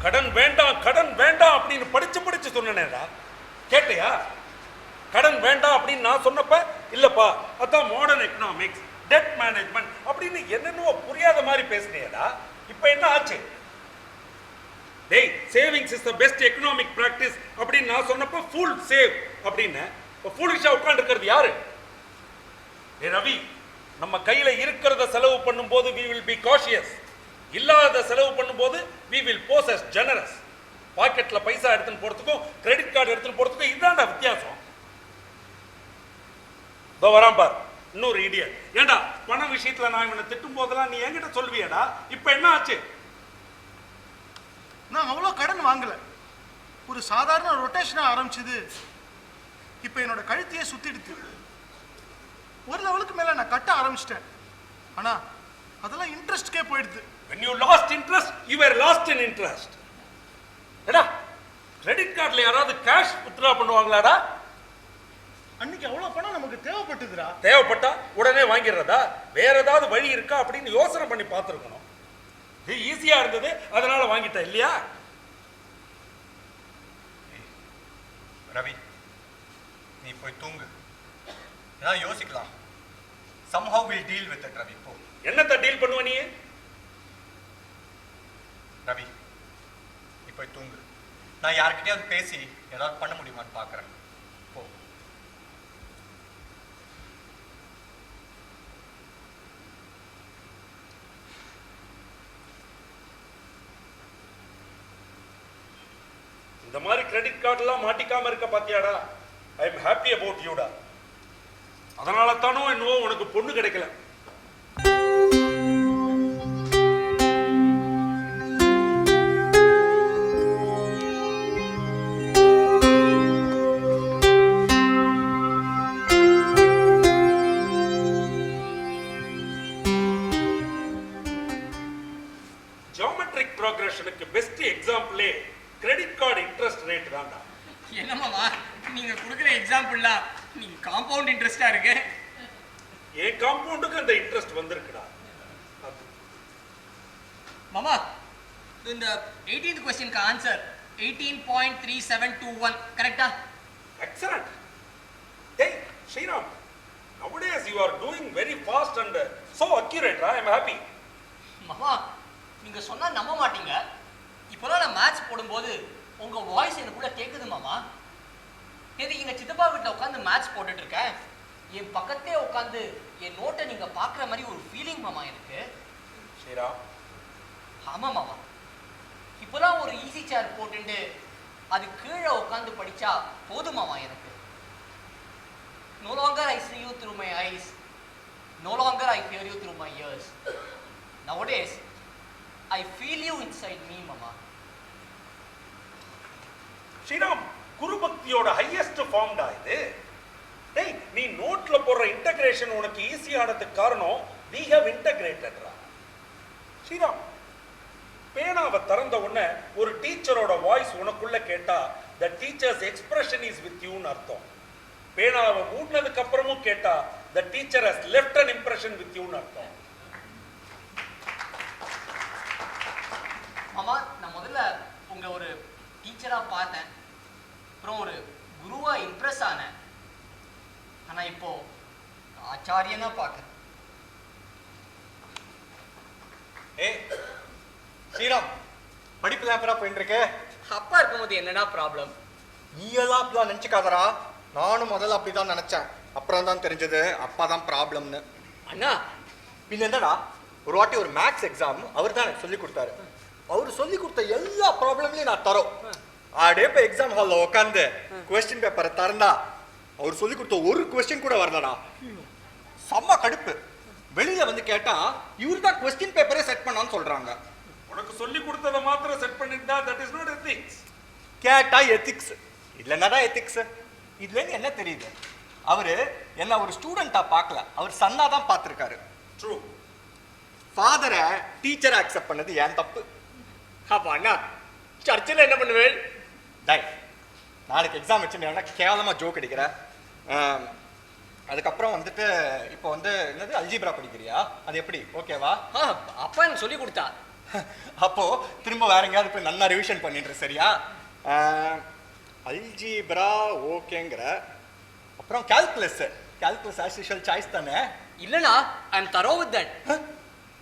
கடன் வேண்டாம் கடன் வேண்டாம் அப்படின்னு படிச்சு சொன்னேடா, கேட்டியா? கடன் வேண்டாம் அப்படின்னு நான் சொன்னப்ப இல்லப்பா அதான் மாடர்ன் எக்கனாமிக்ஸ், டெட் மேனேஜ்மெண்ட் அப்படின்னு என்னென்னவோ புரியாத மாதிரி பேசுனியடா. இப்ப என்ன ஆச்சு? டேய், savings is the best economic practice அப்படின்னு நான் சொன்னப்ப ஃபுல் சேவ் அப்படின்னு இப்போ ஃபூலிஷா உட்கார்ந்து இருக்கிறது யாரு? ஏ ரவி, நம்ம கையில இருக்கிறத செலவு பண்ணும்போது we will be cautious, இல்லாத செலவு பண்ணும்போது we will pose as generous. பாக்கெட்ல பைசா எடுத்துன்னு போறதுக்கும் கிரெடிட் கார்டு எடுத்துன்னு போறதுக்கும் இதுதான்டா வித்தியாசம். இதோ வரான் பார் இன்னொரு இடியட். ஏண்டா பண விஷயத்துல நான் இவனை திட்டும் போதெல்லாம் நீ என்கிட்ட சொல்வியடா, இப்ப என்ன ஆச்சு? நான் அவ்வளோ கடன் வாங்கல, ஒரு சாதாரண ரொட்டேஷனாக ஆரம்பிச்சது இப்போ என்னோட கழுத்தையே சுத்திடுச்சு. ஒரு லெவலுக்கு மேலே நான் கட்ட ஆரம்பிச்சிட்டேன், ஆனால் அதெல்லாம் இன்ட்ரெஸ்ட்கே போயிடுது. when you lost interest you were lost in interest. ஏடா, கிரெடிட் கார்டுல யாராவது கேஷ் வித்ட்ரா பண்ணுவாங்களாடா? அன்னைக்கு அவ்வளோ பணம் நமக்கு தேவைப்பட்டதுடா. தேவைப்பட்டா உடனே வாங்கிடுறதா? வேற ஏதாவது வழி இருக்கா அப்படின்னு யோசனை பண்ணி பார்த்துருக்கணும். இது ஈஸியா இருந்தது அதனால வாங்கிட்ட இல்லையா? ரவி, நீ போய் தூங்கு, ஏதாவது யோசிக்கலாம். somehow we'll deal with it. Ravi, போ. என்னத்தை டீல் பண்ணுவ நீ? ரவி, நீ போய் தூங்கு. நான் யார்கிட்டயாவது பேசி ஏதாவது பண்ண முடியுமான்னு பார்க்குறேன். போ. இந்த மாதிரி கிரெடிட் கார்டுலாம் மாட்டிக்காம இருக்க பாத்தியாடா? ஐ எம் ஹாப்பி அபவுட் யூடா. அதனால தானோ என்னவோ உனக்கு பொண்ணு கிடைக்கல. ஜியோமெட்ரிக் ப்ரோக்ரஷனுக்கு பெஸ்ட் எக்ஸாம்பிளே கிரெடிட் கார்டு இன்ட்ரெஸ்ட் ரேட் தான்டா. என்னமாமா நீங்க கொடுக்குற எக்ஸாம்பிள்லாம் நீங்க காம்பவுண்ட் இன்ட்ரெஸ்டா இருக்கு. ஏன் காம்பவுண்டுக்கு அந்த இன்ட்ரெஸ்ட் வந்திருக்குடா. மாமா, இந்த 18th क्वेश्चनக்கு ஆன்சர் 18.3721 கரெக்ட்டா? Excellent. Hey, Sriram, nowadays you are doing very fast and so accurate. I am happy. மாமா, நீங்க சொன்னா நம்ப மாட்டீங்க. இப்போலாம் நான் மேட்ச் போடும்போது உங்க வாய்ஸ் எனக்குள்ள கேக்குது மாமா. நேத்து எங்க சித்தப்பா வீட்டில் உட்காந்து மேட்ச் போட்டுட்டு இருக்கேன், என் பக்கத்தே உட்காந்து என் நோட்டை நீங்க பாக்குற மாதிரி ஒரு ஃபீலிங் மாமா எனக்கு. Sriram. ஆமா மாமா, இப்போலாம் ஒரு ஈஸி சேர் போட்டுட்டு அது கீழே உட்காந்து படிச்சா போதுமாமா எனக்கு. No longer I see you through my eyes, no longer I hear you through my ears. Nowadays I feel you inside me mama. Sriram, குரு பக்தியோட ஹையஸ்ட் ஃபார்ம் டா இது. டேய், நீ நோட்ல போடுற இன்டகிரேஷன் உனக்கு ஈஸி ஆனதுக்கு காரணம் we have integrated ரா. ஸ்ரீராம், பேனாவை திறந்த உடனே ஒரு டீச்சரோட வாய்ஸ் உனக்குள்ள கேட்டா the teacher's expression is with you ன்னு அர்த்தம். பேனாவை மூடினதுக்கு அப்புறமும் கேட்டா the teacher has left an impression with you ன்னு அர்த்தம். மாமா, நான் முதல்ல உங்க ஒரு டீச்சரா பார்த்தேன், அப்புறம் ஒரு குருவா இம்ப்ரெஸ் ஆனேன். ஆனா இப்போ ஆச்சாரியனா பார்க்க. ஏய் ஸ்ரீராம், படிப்புல எப்பரா போயிட்டு இருக்க? அப்பா இருக்கும்போது என்னடா ப்ராப்ளம்? நீ எல்லாம் அப்படிலாம் நினைச்சுக்காதரா. நானும் முதல்ல அப்படிதான் நினைச்சேன். அப்புறம் தான் தெரிஞ்சது அப்பா தான் ப்ராப்ளம்னு. அண்ணா பின்ன என்னடா, ஒரு வாட்டி ஒரு மேக்ஸ் எக்ஸாம் அவர் தான் எனக்கு சொல்லி கொடுத்தாரு. அவர் சொல்லி கொடுத்த எல்லா ப்ராப்ளம்லையும் நான் தரோம். அப்படியே இப்போ எக்ஸாம் ஹாலில் உட்காந்து கொஸ்டின் பேப்பரை திறந்தா அவர் சொல்லி கொடுத்த ஒரு கொஸ்டின் கூட வரலடா. செம்ம கடுப்பு. வெளியில வந்து கேட்டா இவர் தான் கொஸ்டின் பேப்பரே செட் பண்ணான்னு சொல்றாங்க. உனக்கு சொல்லி கொடுத்ததை மாத்திரம் செட் பண்ணிட்டா தட் இஸ் நாட் எத்திக்ஸ். கேட்டா எத்திக்ஸ். இதுல என்னதான் எத்திக்ஸ்? இதுல இருந்து என்ன தெரியுது? அவரு என்ன ஒரு ஸ்டூடெண்டா பார்க்கல, அவர் சன்னா தான் பார்த்திருக்காரு. ட்ரூ. ஃபாதரை டீச்சரை அக்செப்ட் பண்ணது ஏன் தப்பு? அப்பா அண்ணா சர்ச்சில் என்ன பண்ணுவேன்? டை, நாளைக்கு எக்ஸாம் வச்சுருந்தேன்னா கேவலமாக ஜோக் அடிக்கிற. அதுக்கப்புறம் வந்துட்டு இப்போ வந்து என்னது அல்ஜிப்ரா படிக்கிறியா? அது எப்படி, ஓகேவா? அப்பா எனக்கு சொல்லி கொடுத்தா. அப்போ திரும்ப வேற எங்கேயாவது போய் நல்லா ரிவிஷன் பண்ணிட்டு சரியா? அல்ஜிப்ரா ஓகேங்கிற. அப்புறம் கால்குலஸ் ஆஸ் யூஷுவல் சாய்ஸ் தானே? இல்லைண்ணா I am thorough with that.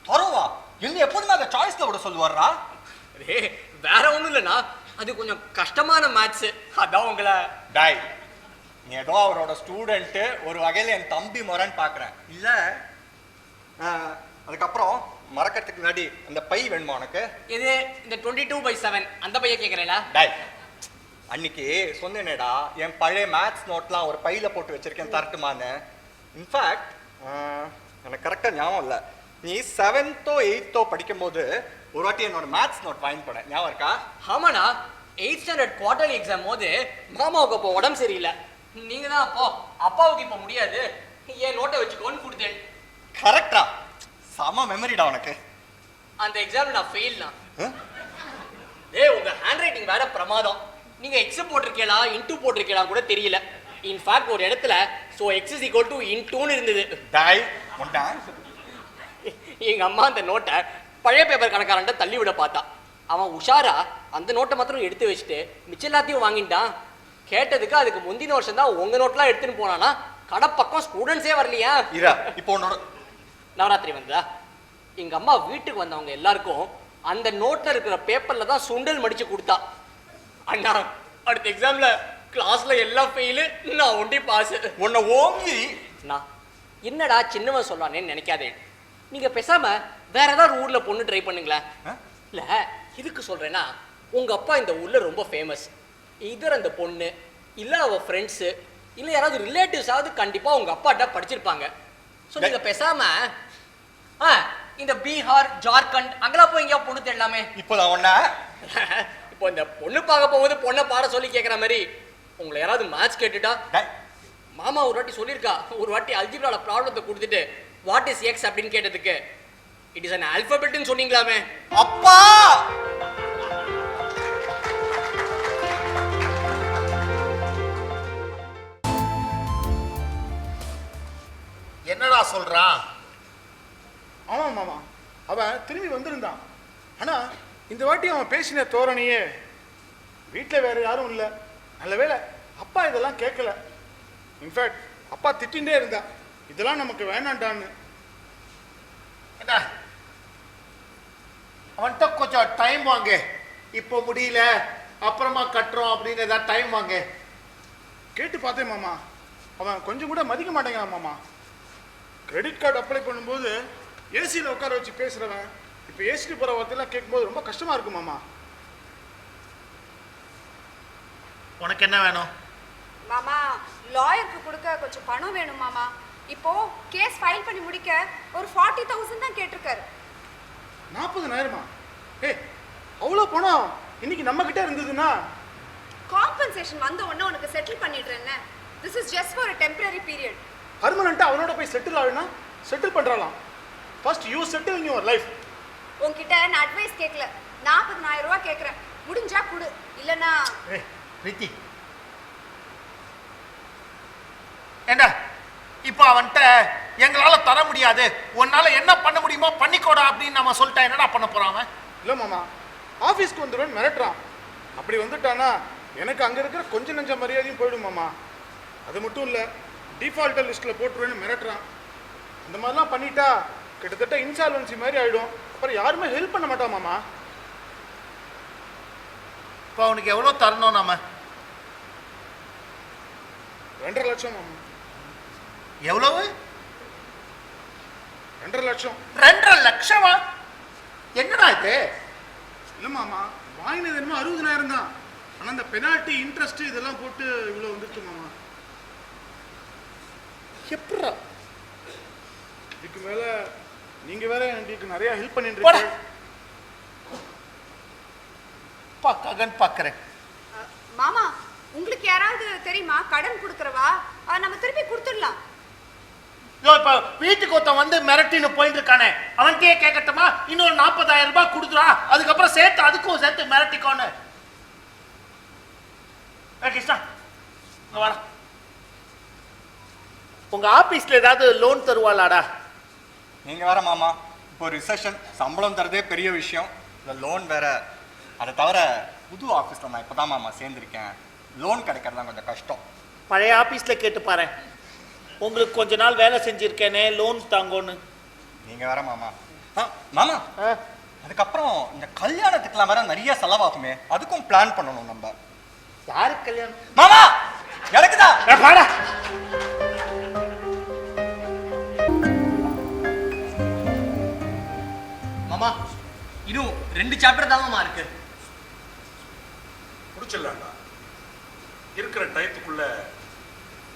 தரோவா? என்ன எப்போதுமே அதை சாய்ஸ்ல விட சொல்லுவாரா? வேற ஒன்றும் இல்லைண்ணா, அது கொஞ்சம் கஷ்டமான மேத்ஸ், அதான் உங்களை. டாய், நீ ஏதோ அவரோட ஸ்டூடெண்ட்டு ஒரு வகையில் என் தம்பி முறைன்னு பார்க்குறேன் இல்லை? அதுக்கப்புறம் மறக்கிறதுக்கு முன்னாடி அந்த பை வேணுமா உனக்கு? இது இந்த 22/7 அந்த பையன் கேட்குறேன்டா. டாய், அன்னைக்கு சொன்னேனேடா என் பழைய மேத்ஸ் நோட்லாம் ஒரு பையில போட்டு வச்சிருக்கேன், தரட்டுமான்னு. இன்ஃபேக்ட் எனக்கு கரெக்டாக ஞாபகம் இல்லை, நீ 7th or 8th படிக்கும்போது ஒரு வாட்டி என்னோட மேத்ஸ் நோட் வாங்கி போனேன், ஞாபகம் இருக்கா? ஆமாண்ணா, 8th ஸ்டாண்டர்ட் குவார்டர்லி எக்ஸாம் போது மாமாவுக்கு அப்போ உடம்பு சரியில்லை. நீங்க தான் அப்போ அப்பாவுக்கு இப்போ முடியாது, ஏன் நோட்டை வச்சுக்கோன்னு கொடுத்தேன். கரெக்டா? செம மெமரிடா உனக்கு. அந்த எக்ஸாம்ல நான் ஃபெயில்னா. உங்க ஹேண்ட் ரைட்டிங் வேற பிரமாதம். நீங்க எக்ஸ் போட்டிருக்கீங்களா இன்டூ போட்டிருக்கீங்களா கூட தெரியல. இன்ஃபேக்ட் ஒரு இடத்துல so x is equal to இன்டூன்னு இருந்தது. டாய் முட்டான். எங்க அம்மா அந்த நோட்டை பழைய பேப்பர் கணக்காரன்ட்ட தள்ளி விட பார்த்தா. அவன் உஷாரா அந்த நோட்டை மாத்திரம் எடுத்து வச்சுட்டு மிச்சம் எல்லாத்தையும் வாங்கிட்டான். கேட்டதுக்கு அதுக்கு முந்தின வருஷம் தான் உங்க நோட்லாம் எடுத்துன்னு போனானா, கடை பக்கம் ஸ்டூடெண்ட்ஸே வரலையா? இப்போ உன்னோட நவராத்திரி வந்தா எங்க அம்மா வீட்டுக்கு வந்தவங்க எல்லாருக்கும் அந்த நோட்ல இருக்கிற பேப்பர்ல தான் சுண்டல் மடிச்சு கொடுத்தா. அண்ணா அடுத்த எக்ஸாம்ல கிளாஸ்ல எல்லாம் ஃபெயிலு, நான் ஒண்டி பாஸ். உன்னை ஓங்கி நான் என்னடா சின்னவன் சொல்லானேன்னு நினைக்காதே. நீங்க பேசாம வேற ஏதாவது ஊர்ல பொண்ணு ட்ரை பண்ணுங்களேன். இல்ல இதுக்கு சொல்றேன்னா, உங்க அப்பா இந்த ஊர்ல ரொம்ப ஃபேமஸ். இதர் அந்த பொண்ணு இல்ல அவ ஃப்ரெண்ட்ஸு இல்ல யாராவது ரிலேட்டிவ்ஸாவது கண்டிப்பா உங்க அப்பாட்ட படிச்சிருப்பாங்க. ஸோ நீங்க பேசாம இந்த பீகார் ஜார்க்கண்ட் அங்கெல்லாம் போய் எங்கேயா பொண்ணு தேடலாமே. இப்போ நான் ஒன்ன இப்போ இந்த பொண்ணு பார்க்க போகும்போது பொண்ணை பாட சொல்லி கேட்குற மாதிரி உங்களை யாராவது மேட்ச் கேட்டுட்டா, மாமா ஒரு வாட்டி சொல்லியிருக்கா, ஒரு வாட்டி அல்ஜிப்ரால ப்ராப்ளத்தை கொடுத்துட்டு வாட் இஸ் எக்ஸ் அப்படின்னு கேட்டதுக்கு இட் இஸ் அன் ஆல்பபெட்னு சொன்னீங்களாமே. அப்பா என்னடா சொல்றான்? ஆமா மாமா, அவன் திரும்பி வந்திருந்தான். ஆனா இந்த வாட்டி அவன் பேசின தோரணையே வீட்டில் வேற யாரும் இல்லை. நல்ல வேளை அப்பா இதெல்லாம் கேட்கல. இன்ஃபேக்ட் அப்பா திட்டிகிட்டே இருந்தா, இதெல்லாம் நமக்கு வேணாண்டான்னு. அவன்கிட்ட கொஞ்சம் டைம் வாங்க, இப்போ முடியல அப்புறமா கட்டுறோம் அப்படின்னு ஏதாவது டைம் வாங்க. கேட்டு பார்த்தேன் மாமா, அவன் கொஞ்சம் கூட மதிக்க மாட்டேங்கிறான் மாமா. கிரெடிட் கார்டு அப்ளை பண்ணும்போது ஏசியில் உட்கார வச்சு பேசுகிறவன் இப்போ ஏசிட்டு போகிற வார்த்தையெல்லாம் கேட்கும்போது ரொம்ப கஷ்டமாக இருக்கு மாமா. உனக்கு என்ன வேணும்? மாமா லாயருக்கு கொடுக்க கொஞ்சம் பணம் வேணும் மாமா. இப்போ கேஸ் ஃபைல் பண்ணி முடிக்க ஒரு 40,000 தான் கேட்டிருக்காரு. 40,000? ஏய், அவ்வளோ பணம் இன்னைக்கு நம்ம கிட்ட இருந்ததுன்னா காம்பன்சேஷன் வந்த உடனே உனக்கு செட்டில் பண்ணிடுறேன்னு. This is just for a temporary period. பர்மனெண்ட்டாக அவனோட போய் செட்டில் ஆகுனா செட்டில் பண்ணுறாலாம். First you settle in your life. உன்கிட்ட நான் அட்வைஸ் கேட்கல, 40,000 ரூபாய் கேட்குறேன். முடிஞ்சா கொடு, இல்லைன்னா. பிரீத்தி, ஏண்டா இப்போ அவன்கிட்ட எங்களால தர முடியாது, உன்னால என்ன பண்ண முடியுமோ பண்ணிக்கோடா அப்படின்னு நம்ம சொல்லிட்டா என்னடா பண்ண போறான் அவன்? இல்லை மாமா, ஆஃபீஸ்க்கு வந்துடுவேன் மிரட்டுறான். அப்படி வந்துட்டானா எனக்கு அங்கே இருக்கிற கொஞ்சம் நஞ்ச மரியாதையும் போயிடும் மாமா. அது மட்டும் இல்லை, டிஃபால்ட்டர் லிஸ்ட்டில் போட்டுருவேன்னு மிரட்டுறான். இந்த மாதிரிலாம் பண்ணிட்டா கிட்டத்தட்ட இன்சால்வன்சி மாதிரி ஆகிடும். அப்புறம் யாருமே ஹெல்ப் பண்ண மாட்டோம் மாமா. இப்போ அவனுக்கு எவ்வளோ தரணும் நாம? 2.5 லட்சம் மாமா. எவ்வளவு? 2.5 லட்சம். 2.5 லட்சமா? என்னடா இது? இல்லை மாமா, வாங்கினது என்னமோ 60,000 தான். ஆனால் இந்த பெனால்ட்டி இன்ட்ரெஸ்ட் இதெல்லாம் போட்டு இவ்வளோ வந்துருச்சு மாமா. எப்படா? இதுக்கு மேலே நீங்கள் வேற எங்களுக்கு நிறையா ஹெல்ப் பண்ணிட்டு போடா. இருக்கீங்க. ககன் பார்க்குறேன். மாமா, உங்களுக்கு யாராவது தெரியுமா கடன் கொடுக்குறவா? நம்ம திருப்பி கொடுத்துடலாம். இப்போ வீட்டுக்கு ஒருத்தன் வந்து மிரட்டின்னு போயிட்டு இருக்கானே, அவன்கிட்டயே கேட்கட்டுமா? இன்னொரு 40,000 ரூபாய் கொடுத்துருவா, அதுக்கப்புறம் சேர்த்து அதுக்கும் சேர்த்து மிரட்டிக்கோன்னு. கிருஷ்ணா, இங்க வாடா. உங்க ஆபீஸ்ல ஏதாவது லோன் தருவாளாடா? நீங்கள் வேற மாமா, இப்போ ரிசெஷன், சம்பளம் தரதே பெரிய விஷயம், இந்த லோன் வேற. அதை தவிர புது ஆஃபீஸில் நான் இப்போ தான் மாமா சேர்ந்துருக்கேன். லோன் கிடைக்கிறது தான் கொஞ்சம் கஷ்டம். பழைய ஆபீஸ்ல கேட்டு பாரு, உங்களுக்கு கொஞ்ச நாள் வேலை செஞ்சிருக்கேனே, லோன் தாங்கோன்னு. நீங்கள் வேற மாமா. மாமா, அதுக்கப்புறம் இந்த கல்யாணத்துக்குலாம் வேற நிறைய செலவாகுமே, அதுக்கும் பிளான் பண்ணணும் நம்ம. யாருக்கு கல்யாணம்? மாமா எனக்குதா. பாடா. மாமா இன்னும் 2 சாப்டர் தான் மாமா இருக்கு. முடிச்சிடலாம்டா. இருக்கிற டயத்துக்குள்ள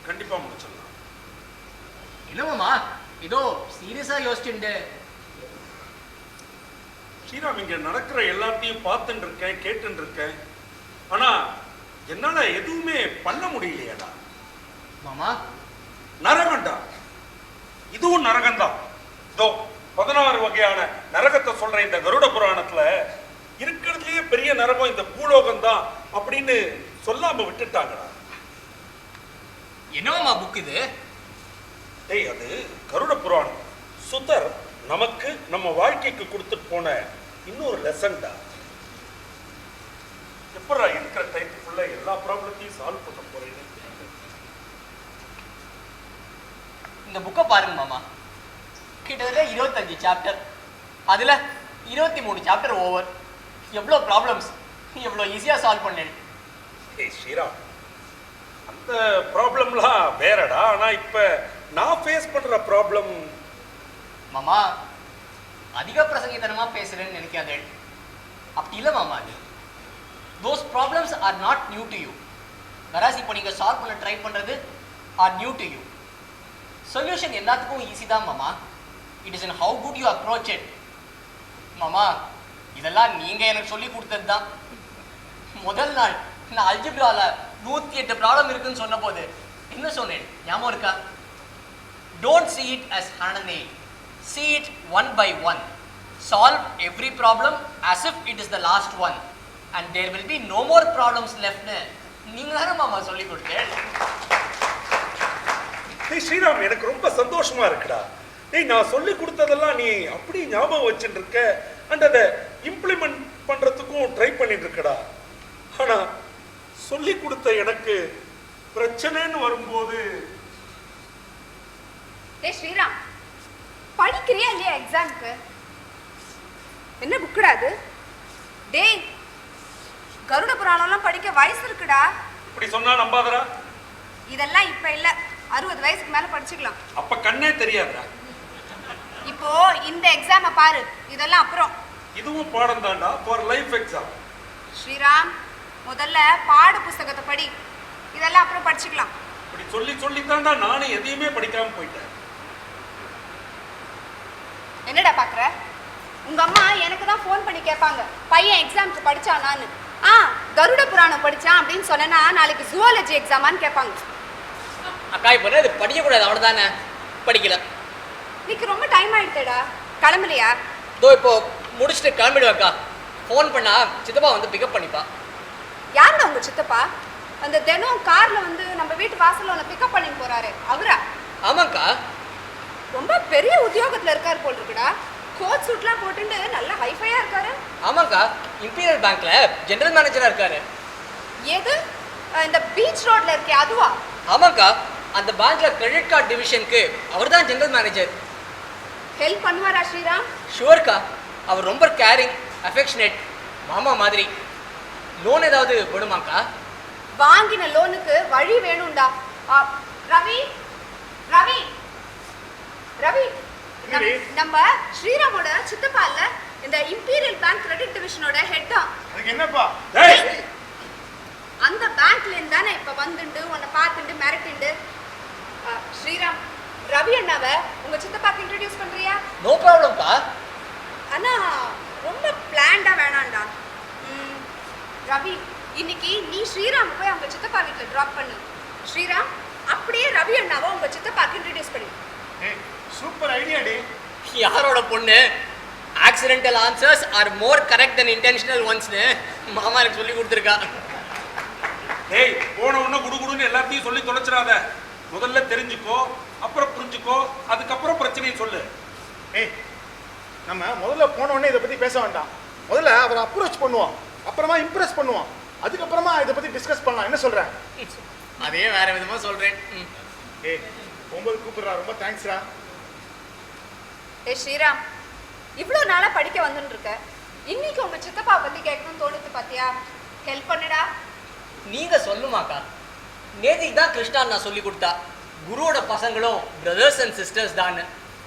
கண்டிப்பா முடிச்சிடலாம். என்ன மாமா ஏதோ சீரியஸா யோசிச்சுட்டு? ஸ்ரீராம், இங்க நடக்கிற எல்லாத்தையும் பார்த்துட்டு இருக்கேன், கேட்டுட்டு இருக்கேன். ஆனா என்னால எதுவுமே பண்ண முடியலையாடா. மாமா நரகண்டா, இதுவும் நரகம்தான். இதோ 16 வகையான நரகத்தை சொல்ற இந்த கருட புராணத்துல இருக்கிறதுலயே பெரிய நரகம் இந்த பூலோகம் தான் அப்படின்னு சொல்லாம விட்டுட்டாங்கடா. என்ன மாமா புக் இது? டேய், அது கருட புராணம். சுதர் நமக்கு நம்ம வாழ்க்கைக்கு கொடுத்துட்டு போன இன்னொரு லெசன்டா. எப்படா இருக்கிற டைப்புக்குள்ள எல்லா ப்ராப்ளத்தையும் சால்வ் பண்ண போறேன்னு. இந்த புக்கை பாருங்க மாமா, கிட்டத்தட்ட 25 சாப்டர், அதுல 23 சாப்டர் ஓவர். எவ்வளோ ப்ராப்ளம்ஸ் எவ்வளோ ஈஸியாக சால்வ் பண்ணேன். ஏய் ஸ்ரீராம், அந்த ப்ராப்ளம்லாம் வேறடா. ஆனா இப்ப நான் ஃபேஸ் பண்ற ப்ராப்ளம். மாமா அதிக பிரசங்கித்தனமா பேசுறேன்னு நினைக்காதே. அப்படி இல்லை மாமா, அது those problems are not new to you. whereas இப்போ நீங்க சால்வ் பண்ண ட்ரை பண்றது are new to you. Solution எல்லாத்துக்கும் ஈஸி தான் மாமா. It is in how good you approach it. மாமா இதெல்லாம் நீங்க எனக்கு சொல்லி கொடுத்தது தான். முதல் நாள் நான் அல்ஜிப்ரால 108 ப்ராப்ளம் இருக்குன்னு சொன்ன போது என்ன சொன்னேன் ஞாபகம் இருக்கா? Don't see it as 108. See it one by one. Solve every problem as if it is the last one. And there will be no more problems left. நீங்க தானே மாமா சொல்லி கொடுத்தேன். டேய் ஸ்ரீராம், எனக்கு ரொம்ப சந்தோஷமா இருக்குடா. டேய், நான் சொல்லி கொடுத்ததெல்லாம் நீ அப்படி ஞாபகம் வச்சுட்டு இருக்க, அண்ட் அதை இம்ப்ளிமெண்ட் பண்றதுக்கும் ட்ரை பண்ணிட்டு இருக்கடா. ஆனா சொல்லி கொடுத்த எனக்கு பிரச்சனைன்னு வரும்போது. டேய் ஸ்ரீராம், படிக்கிறியா இல்லையா எக்ஸாம்க்கு? என்ன புக்குடா அது? டேய், கருட புராணம்லாம் படிக்க வயசு இருக்குடா. இப்படி சொன்னா நம்பாதடா. இதெல்லாம் இப்ப இல்ல, 60 வயசுக்கு மேல படிச்சுக்கலாம். அப்ப கண்ணே தெரியாதுடா. இப்போ இந்த எக்ஸாமை பாரு, இதெல்லாம் அப்புறம். இதுவும் பாடம் தான்டா, ஃபார் லைஃப் எக்ஸாம். ஸ்ரீராம், முதல்ல பாட புஸ்தகத்தை படி, இதெல்லாம் அப்புறம் படிச்சுக்கலாம். இப்படி சொல்லி சொல்லித்தான்டா நானும் எதையுமே படிக்காம போயிட்டேன். என்னடா பாக்குற? உங்க அம்மா எனக்கு தான் ஃபோன் பண்ணி கேட்பாங்க, பையன் எக்ஸாம்க்கு படிச்சானான்னு. கருட புராணம் படிச்சான் அப்படின்னு சொன்னா நாளைக்கு ஜுவாலஜி எக்ஸாமான்னு கேட்பாங்க. அக்கா இப்போ இது படிக்கக்கூடாது அவ்வளோதானே, படிக்கல. இன்னைக்கு ரொம்ப டைம் ஆயிடுதேடா, கிளம்பலையா? இதோ இப்போ முடிச்சுட்டு கிளம்பிடுவேக்கா. ஃபோன் பண்ணா சித்தப்பா வந்து பிக்கப் பண்ணிப்பா. யாருடா உங்க சித்தப்பா? அந்த தினம் கார்ல வந்து நம்ம வீட்டு வாசல்ல உன்னை பிக்கப் பண்ணி போறாரு, அவரா? ஆமாக்கா. ரொம்ப பெரிய உத்தியோகத்துல இருக்காரு போல் இருக்குடா. கோட் சூட்லாம் போட்டுட்டு நல்லா ஹைஃபையா இருக்காரு. ஆமாக்கா, இம்பீரியல் பேங்க்ல ஜெனரல் மேனேஜரா இருக்காரு. எது இந்த பீச் ரோட்ல இருக்கே அதுவா? ஆமாக்கா, அந்த பேங்க்ல கிரெடிட் கார்டு டிவிஷனுக்கு அவர் தான் ஜெனரல் மேனேஜர். ஹெல்ப் பண்ணுவாரா ஸ்ரீராம்? ஷுவர்க்கா, அவர் ரொம்ப கேரிங், அஃபெக்ஷனேட், மாமா மாதிரி. லோன் ஏதாவது வேணுமாக்கா? வாங்கின லோனுக்கு வழி வேணும்டா. ரவி ரவி ரவி நம்ம ஸ்ரீராமோட சித்தப்பா இல்ல, இந்த இம்பீரியல் பேங்க் கிரெடிட் டிவிஷனோட ஹெட் தான். அதுக்கு என்னப்பா? அந்த பேங்க்ல இருந்து தானே இப்ப வந்துண்டு உன்னை பார்த்துண்டு மிரட்டிண்டு. ஸ்ரீராம், ரவி அண்ணாவை உங்க சித்தப்பாக்கு இன்ட்ரடியூஸ் பண்றியா? நோ ப்ராப்ளம்க்கா. ஆனா ரொம்ப பிளான்டா வேணாம்டா. ரவி, இன்னைக்கு நீ ஸ்ரீராம் போய் அவங்க சித்தப்பா வீட்டில் ட்ராப் பண்ணு. ஸ்ரீராம் அப்படியே ரவி அண்ணாவை உங்க சித்தப்பாக்கு இன்ட்ரடியூஸ் பண்ணு. சூப்பர் ஐடியா டே. யாரோட பொண்ணு? ஆக்சிடென்டல் ஆன்சர்ஸ் ஆர் மோர் கரெக்ட் தென் இன்டென்ஷனல் ஒன்ஸ்னு மாமா எனக்கு சொல்லி கொடுத்துருக்கா. டேய், போன உடனே குடுகுடுன்னு எல்லாத்தையும் சொல்லி தொலைச்சிடாத. முதல்ல தெரிஞ்சுக்கோ, அப்புறம் புரிஞ்சுக்கோ, அதுக்கப்புறம் பிரச்சனையை சொல்லு. ஏய், நம்ம முதல்ல போன உடனே இதை பத்தி பேச வேண்டாம். முதல்ல அவரை அப்ரோச் பண்ணுவோம், அப்புறமா இம்ப்ரெஸ் பண்ணுவோம், அதுக்கப்புறமா இதை பத்தி டிஸ்கஸ் பண்ணலாம். என்ன சொல்ற? அதே வேற விதமா சொல்றேன். ஏய், 9 கூப்பிடுறா. ரொம்ப தேங்க்ஸ்ரா. ஸ்ரீராம், இவ்வளோ நாளாக படிக்க வந்துட்டு இருக்க, இன்னைக்கு உங்க சித்தப்பா பத்தி கேட்கணும்னு தோணுது பாத்தியா? ஹெல்ப் பண்ணுடா. நீங்க சொல்லுமாக்கா. நேதிக்கு தான் கிருஷ்ணா நான் சொல்லி கொடுத்தா, குருவோட பசங்களும் பிரதர்ஸ் அண்ட் சிஸ்டர்ஸ் தான்.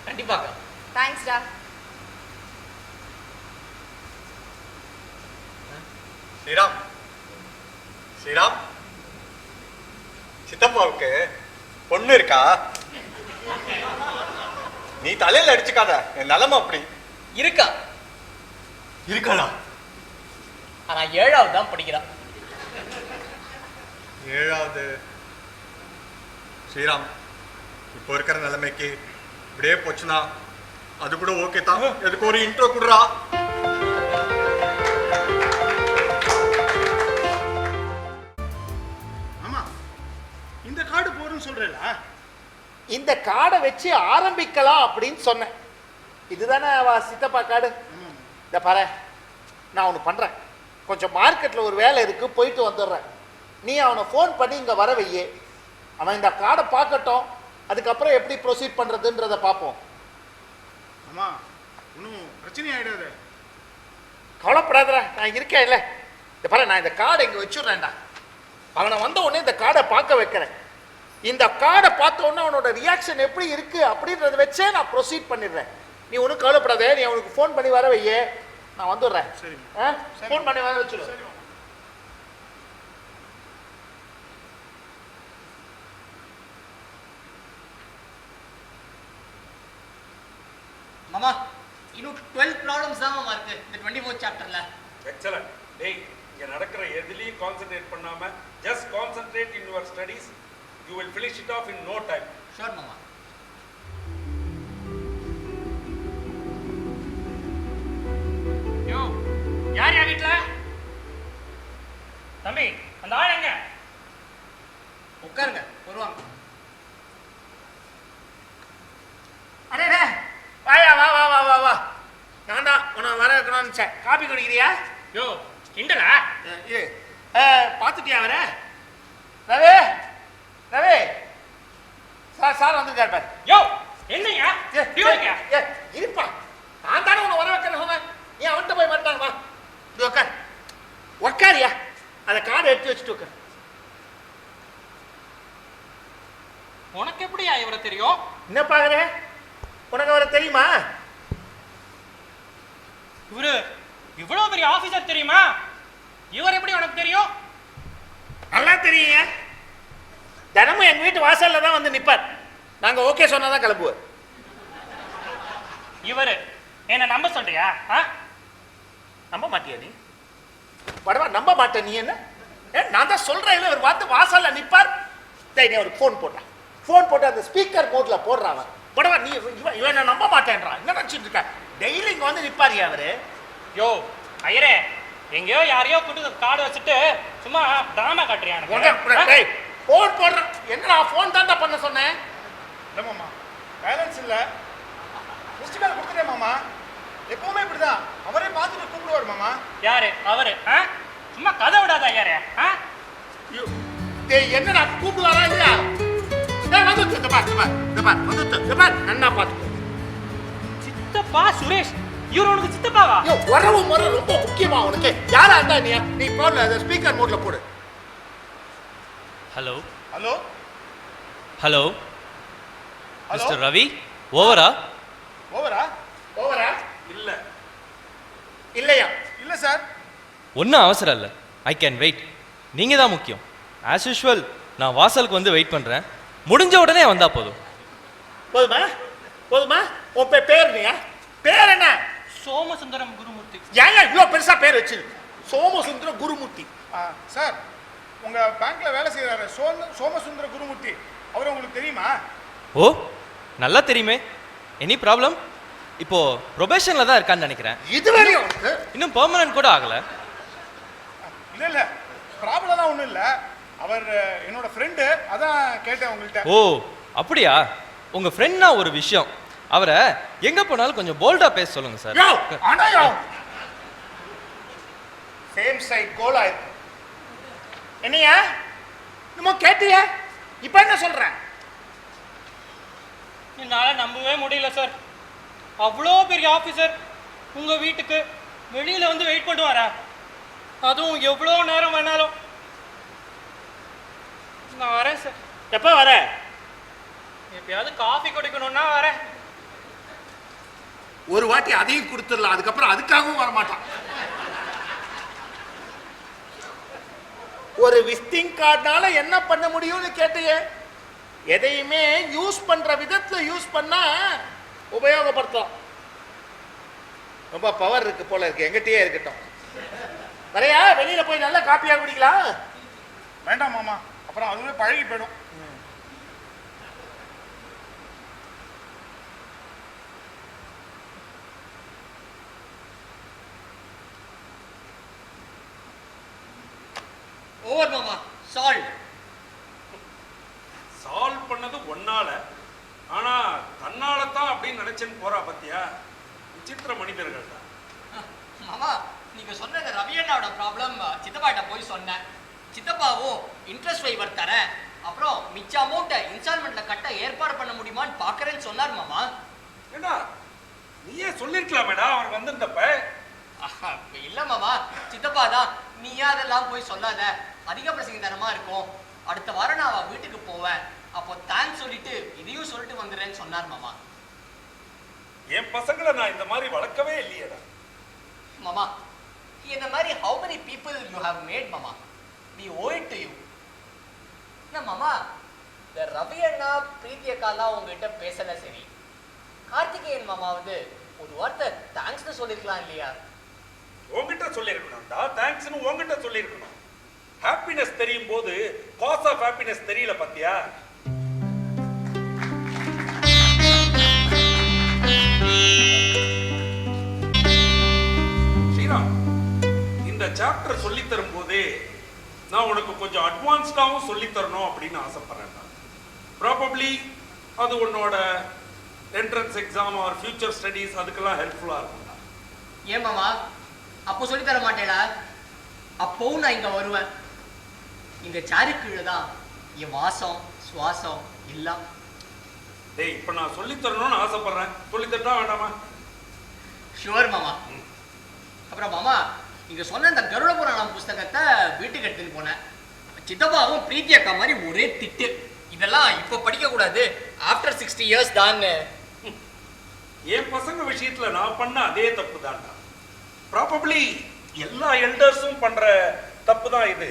கண்டிப்பாக்கா. தேங்க்ஸ்டா. ஸ்ரீராம், ஸ்ரீராம், சித்தப்பாவுக்கு பொண்ணு இருக்கா? நீ தலையில அடிச்சுக்காத, என் நிலைமை அப்படி. இருக்கா? இருக்காளா? ஆனா 7வது தான் படிக்கிறான். 7வது? ஸ்ரீராம், இப்போ இருக்கிற நிலைமைக்கு இப்படியே போச்சுன்னா அது கூட ஓகே தான். எதுக்கு ஒரு இன்ட்ரோ கொடுறா. ஆமா, இந்த கார்டு போறேன்னு சொல்றேல, இந்த கார்டை வச்சு ஆரம்பிக்கலாம் அப்படின்னு சொன்னேன். இதுதானே அவ சித்தப்பா கார்டு. இந்த பாரு, நான் ஒன்று பண்ணுறேன். கொஞ்சம் மார்க்கெட்டில் ஒரு வேலை இருக்கு, போயிட்டு வந்துடுறேன். நீ அவனை ஃபோன் பண்ணி இங்கே வர வையே. அவன் இந்த கார்டை பார்க்கட்டும், அதுக்கப்புறம் எப்படி ப்ரொசீட் பண்ணுறதுன்றதை பார்ப்போம். ஆமா, ஒன்றும் பிரச்சனை ஆயிடாது. கவலைப்படாதடா, நான் இருக்கேன் இல்லை. இந்த பாரு, நான் இந்த கார்டை இங்கே வச்சுடுறேன்டா. அவனை வந்த உடனே இந்த கார்டை பார்க்க வைக்கிறேன். இந்த கார்டை பார்த்த உடனே அவனோட ரியாக்ஷன் எப்படி இருக்கு அப்படின்றத வச்சே நான் ப்ரொசீட் பண்ணிடுறேன். நீ ஒன்றும் கவலைப்படாத, நீ அவனுக்கு ஃபோன் பண்ணி வர வையே, நான் வந்துடுறேன். சரி, ஃபோன் பண்ணி வர வச்சுடு. மாமா, இன்னும் 12 ப்ராப்ளம்ஸ் தான் மாமா இருக்கு இந்த 24th சாப்டர்ல. எக்ஸலன்ட். டேய், இங்க நடக்கிற எதுலயும் கான்சென்ட்ரேட் பண்ணாம just concentrate in your studies. You will finish it off in no time. Sure மாமா. யோ, யார் யா வீட்ல? தம்பி, அந்த ஆள் எங்க? உட்காருங்க, வருவாங்க. அடே வாயா, வா வா வா வா வா. நான் தான் உன்னை வர வைக்கணும்னு நினச்சேன். காப்பி குடிக்கிறியா? யோ, கிண்டலா? இது பார்த்துட்டியா அவர? ரவி, ரவி, சார் வந்துருக்காரு பாரு. யோ, என்னையா? டியூரியா? இருப்பா, நான் தானே உன்னை வர வைக்கிறேன் சொன்னேன். நீ அவன்கிட்ட போய் மாட்டாங்க. வா, இது உட்கார். உட்காரியா? அந்த கார்டை எடுத்து வச்சுட்டு உட்கார். உனக்கு எப்படியா இவரை தெரியும்? என்ன பாக்குற? உனக்கு அவரை தெரியுமா? இவரு இவ்வளவு பெரிய ஆபீசர் தெரியுமா? இவர் எப்படி உனக்கு தெரியும்? நல்லா தெரியுங்க. தினமும் எங்க வீட்டு வாசல்ல தான் வந்து நிப்பார். நாங்க ஓகே சொன்னாதான் கிளம்புவார். இவரு என்ன நம்ப சொல்றியா? நம்ப மாட்டியா நீ? படவா நம்ப மாட்டேன் நீ? என்ன நான் தான் சொல்றேன், இல்லை ஒரு வார்த்தை வாசல்ல நிப்பார். நீ அவருக்கு ஃபோன் போடுறான். ஃபோன் போட்டு அந்த ஸ்பீக்கர் மோட்ல போடுறான். படவா நீ இவன் என்ன நம்ப மாட்டேன்றான். என்ன நினைச்சிட்டு இருக்க? டெய்லி இங்க வந்து நிப்பாரியா அவரு? யோ ஐயரே, எங்கேயோ யாரையோ கூட்டு கார்டு வச்சுட்டு சும்மா டிராமா காட்டுறியா? ஃபோன் போடுறான். என்ன ஃபோன் தான்டா பண்ண சொன்னேன். இல்லை மாமா, பேலன்ஸ் இல்லை. மிஸ்டு கால் கொடுத்துட்டேன் மாமா. எப்பவுமே இப்படிதான், அவரே பார்த்துட்டு கூப்பிடுவார் மாமா. யாரு அவரு? சும்மா கதை விடாத ஐயாரே. என்னடா கூப்பிடுவாரா இல்லையா? வந்துட்டு இந்த பார் வந்துட்டு நன்னா பார்த்துக்கோ. சித்தப்பா சுரேஷ், இவர் உனக்கு சித்தப்பாவா? ஐயோ, உறவு முறை ரொம்ப முக்கியமா உனக்கு. யாரா இருந்தா நீ போன்ல ஸ்பீக்கர் மோட்ல போடு. Hello hello hello hello mister Ravi, ஓவரா? ஓவரா? ஓவரா? இல்ல இல்லையா? இல்ல சார். ஒன்றும் அவசரம் இல்லை, ஐ கேன் வெயிட். நீங்கள் தான் முக்கியம். ஆஸ் யூஷுவல் நான் வாசலுக்கு வந்து வெயிட் பண்ணுறேன். முடிஞ்ச உடனே வந்தால் போதும். போதுமா? உன் பேர் நீயா? பேர் என்ன? சோமசுந்தரம் குருமூர்த்தி. ஏன் இவ்வளோ பெருசா பேர் வச்சிருக்கு? சோமசுந்தர குருமூர்த்தி. சார், உங்க பேங்க்ல வேலை செய்யறாரு சோமசுந்தர குருமூர்த்தி, அவர் உங்களுக்கு தெரியுமா? ஓ, நல்லா தெரியுமே. Any problem? இப்போ ப்ரொபேஷனில் தான் இருக்கான்னு நினைக்கிறேன். இதுவரையும் உனக்கு இன்னும் பெர்மனன்ட் கூட ஆகலை. இல்ல ப்ராப்ளம்லாம் ஒண்ணும் இல்ல. அவர் என்னோட ஃப்ரெண்டு, அதான் கேட்டேன் உங்கள்கிட்ட. ஓ அப்படியா? உங்கள் ஃப்ரெண்ட்னா ஒரு விஷயம். அவரை எங்கே போனாலும் கொஞ்சம் போல்டாக பேச சொல்லுங்க சார். சேம் சைட் கோலா இருக்கு. என்னையா என்னமோ கேட்டிய, இப்ப என்ன சொல்ற? என்னால நம்பவே முடியல சார். அவ்வளோ பெரிய ஆஃபீஸர் உங்க வீட்டுக்கு வெளியில வந்து வெயிட் பண்ணுவாரா? அதுவும் எவ்வளோ நேரம் வேணாலும். நான் வரேன் சார். எப்ப வர? எப்பயாவது காஃபி குடிக்கணும்னா வரேன். ஒரு வாட்டி அதையும் கொடுத்துடலாம், அதுக்கப்புறம் அதுக்காகவும் வரமாட்டான். ஒரு விசிட்டிங் கார்டுனால என்ன பண்ண முடியும்னு கேட்டியே. எதையுமே யூஸ் பண்ற விதத்துல யூஸ் பண்ணா உபயோகப்படுத்தலாம். ரொம்ப பவர் இருக்கு போல இருக்கு, எங்கிட்டயே இருக்கட்டும். வரையா, வெளியில போய் நல்லா காப்பியா குடிக்கலாம். வேண்டாம் மாமா, அப்புறம் அதுவே பழகி போயிடும். ஓவர் மாமா, சால்வ். சால்வ் பண்ணது ஒன்னால, ஆனா தன்னால தான் அப்படின்னு நினைச்சேன்னு போறா பத்தியா. விசித்திர மனிதர்கள் தான். மாமா, நீங்க சொன்ன இந்த ரவி அண்ணாவோட ப்ராப்ளம் சித்தப்பாட்ட போய் சொன்னேன். சித்தப்பாவும் இன்ட்ரெஸ்ட் வைவர் தரேன், அப்புறம் மிச்ச அமௌண்ட்டை இன்ஸ்டால்மெண்ட்ல கட்ட ஏற்பாடு பண்ண முடியுமான்னு பாக்குறேன்னு சொன்னார் மாமா. ஏண்டா நீயே சொல்லிருக்கலாமேடா அவர் வந்திருந்தப்ப. இல்ல மாமா, சித்தப்பா தான் நீயா அதெல்லாம் போய் சொல்லாத, அதிக பிரசங்கத்தனமா இருக்கும், அடுத்த வாரம் நான் அவ வீட்டுக்கு போவேன், அப்போ தேங்க்ஸ் சொல்லிட்டு இதையும் சொல்லிட்டு வந்துடுறேன்னு சொன்னார் மாமா. என் பசங்களை நான் இந்த மாதிரி வளர்க்கவே இல்லையேடா. மாமா, இந்த மாதிரி how many people you have made மாமா, we owe it to you. என்ன மாமா, இந்த ரவி அண்ணா பிரீத்தி அக்காலாம் உங்ககிட்ட பேசல சரி, கார்த்திகேயன் மாமா வந்து ஒரு வார்த்தை தேங்க்ஸ்னு சொல்லிருக்கலாம் இல்லையா? உங்ககிட்ட சொல்லியிருக்கணும்டா, தேங்க்ஸ்னு உங்ககிட்ட சொல்லியிருக்கணும். ஹாப்பினஸ் தெரியும் போது காஸ் ஆஃப் ஹாப்பினஸ் தெரியல பத்தியா. ஸ்ரீராம், இந்த சாப்டர் சொல்லி தரும் போதே நான் உனக்கு கொஞ்சம் அட்வான்ஸ்டாவும் சொல்லி தரணும் அப்படின்னு ஆசைப்படுறேன். ப்ராபப்ளி அது உன்னோட entrance exam R future studies அதுக்கெல்லாம் ஹெல்ப்ஃபுல்லா இருக்கும்டா. ஏன் மாமா, அப்போ சொல்லி தர மாட்டேடா? அப்போவும் நான் இங்க வருவேன். இங்க சாரு கீழே தான் என் வாசம் சுவாசம் எல்லாம். டேய், இப்ப நான் சொல்லி தரணும்னு ஆசைப்படுறேன், சொல்லி தரட்டா வேண்டாமா? ஷுவர் மாமா. அப்புறம் மாமா, நீங்க சொன்ன இந்த கருட புராணம் புஸ்தகத்தை வீட்டுக்கு எடுத்துன்னு போனேன். சித்தப்பாவும் பிரீத்தி அக்கா மாதிரி ஒரே திட்டு, இதெல்லாம் இப்ப படிக்க கூடாது, ஆஃப்டர் 60 இயர்ஸ் தான். என் பசங்க விஷயத்துல நான் பண்ண அதே தப்பு தான்டா. ப்ராபப்ளி எல்லா எல்டர்ஸும் பண்ற தப்பு தான் இது,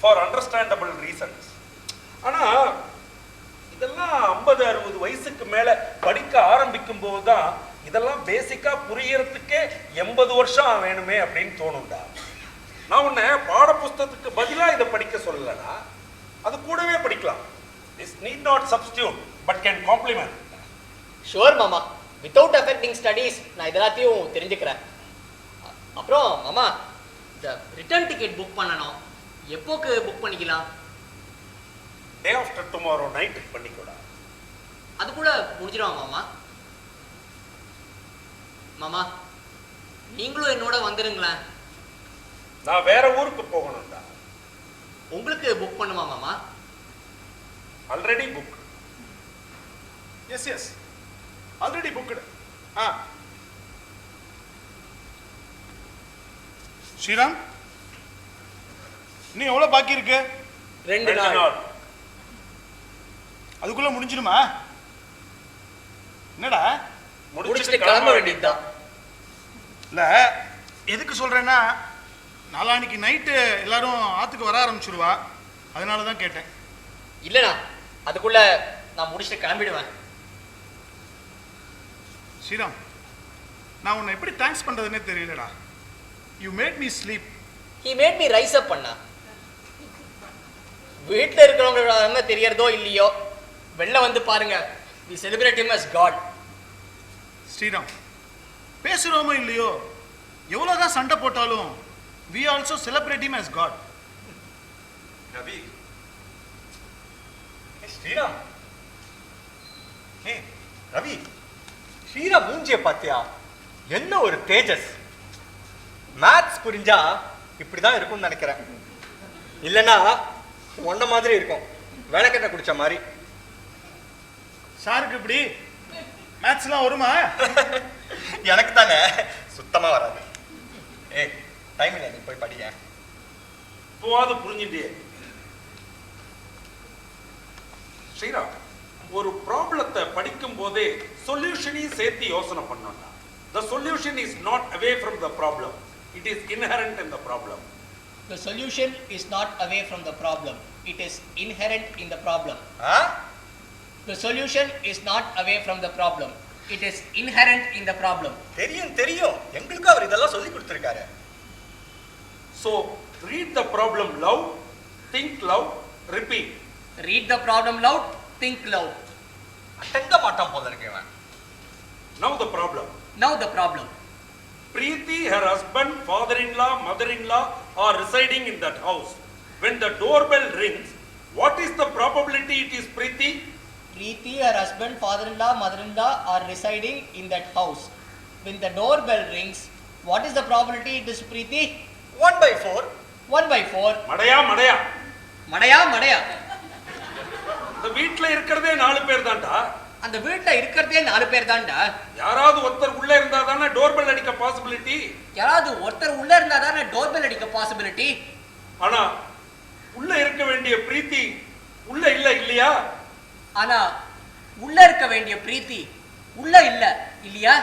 ஃபார் அண்டர்ஸ்டாண்டபிள் ரீசன்ஸ். ஆனா இதெல்லாம் 50-60 வயசுக்கு மேல படிக்க ஆரம்பிக்கும் போதுதான் இதெல்லாம் பேசிக்கா புரியறதுக்கே 80 வருஷம் வேணுமே அப்படின்னு தோணும்டா. நான் உன்னை பாட புஸ்தகத்துக்கு பதிலா இதை படிக்க சொல்லலடா, அது கூடவே படிக்கலாம். This need not substitute but can complement. Sure மாமா, வித்தவுட் அஃபெக்டிங் ஸ்டடீஸ் நான் இதெல்லாத்தையும் தெரிஞ்சுக்கிறேன். அப்புறம் மாமா, இந்த ரிட்டர்ன் டிக்கெட் புக் பண்ணணும், எப்போக்கு புக் பண்ணிக்கலாம்? டே ஆஃப்டர் டுமாரோ நைட் பண்ணிக்கூடா. அதுக்குள்ள முடிஞ்சிடும் மாமா. மாமா, நீங்களும் என்னோட வந்துருங்களேன். நான் வேற ஊருக்கு போகணும்டா. உங்களுக்கு புக் பண்ணுமா மாமா? Already book. Yes already booked. ஆ ஸ்ரீராம், இன்னும் எவ்வளோ பாக்கி இருக்கு? 2 நாள். அதுக்குள்ள முடிஞ்சிருமா? என்னடா முடிச்சுட்டு கிளம்ப வேண்டியதுதான். இல்ல, எதுக்கு சொல்றேன்னா நாளான்னைக்கு நைட்டு எல்லாரும் ஆத்துக்கு வர ஆரம்பிச்சிருவா, அதனால தான் கேட்டேன். இல்லைண்ணா, அதுக்குள்ள நான் முடிச்சுட்டு கிளம்பிடுவேன். ஸ்ரீராம், நான் உன்னை எப்படி தேங்க்ஸ் பண்றதுன்னே தெரியலடா. You made me sleep. He made me rise up பண்ணா. வீட்டில் இருக்கிறவங்களோட தெரியறதோ இல்லையோ, வெளில வந்து பாருங்க. We celebrate him as God. Sriram, பேசுறோமோ இல்லையோ, எவ்வளவுதான் சண்டை போட்டாலும் we also celebrate him as God. Ravi, Sriram, Ravi, Sriram மூஞ்சிய பாத்தியா? என்ன ஒரு தேஜஸ்! மேத்ஸ் புரிஞ்சா இப்படிதான் இருக்கும்னு நினைக்கிறேன். இல்லைன்னா ஒன்ன மாதிரி இருக்கும், விளக்கெண்ண குடிச்ச மாதிரி. சாருக்கு இப்படி மேத்ஸ்லாம் வருமா? எனக்கு தானே சுத்தமா வராது. டைம் இல்லை, நீ போய் படிய. இப்போவாது புரிஞ்சுட்டே. ஸ்ரீராம், ஒரு ப்ராப்ளத்தை படிக்கும் போதே சொல்யூஷனையும் சேர்த்து யோசனை பண்ணணும். The solution is not away from the problem. It is inherent in the problem. The solution is not away from the problem. It is inherent in the problem. The solution is not away from the problem. It is inherent in the problem. தெரியும், எங்களுக்கு அவர் இதெல்லாம் சொல்லி கொடுத்திருக்காரு. So read the problem loud, think loud, repeat. Read the problem loud, think loud. அடங்க மாட்டான் போல இருக்கேன். Now the problem. Now the problem. Preeti, her husband, father-in-law, mother-in-law are residing in that house. When the doorbell rings, what is the probability it is Preeti? Preeti, her husband, father-in-law, mother-in-law are residing in that house. When the doorbell rings, what is the probability it is Preeti? 1/4. 1/4. மடையா. இந்த வீட்ல இருக்கிறதே 4 பேர் தான்டா. அந்த வீட்ல இருக்கிறதே 4 பேர் தான்டா. யாராவது ஒருத்தர் உள்ள இருந்தா தானே டோர்பெல் அடிக்க பாசிபிலிட்டி. யாராவது ஒருத்தர் உள்ள இருந்தா தானே டோர்பெல் அடிக்க பாசிபிலிட்டி. ஆனா உள்ள இருக்க வேண்டிய பிரீத்தி உள்ள இல்லையா? ஆனா உள்ள இருக்க வேண்டிய பிரீத்தி உள்ள இல்லையா?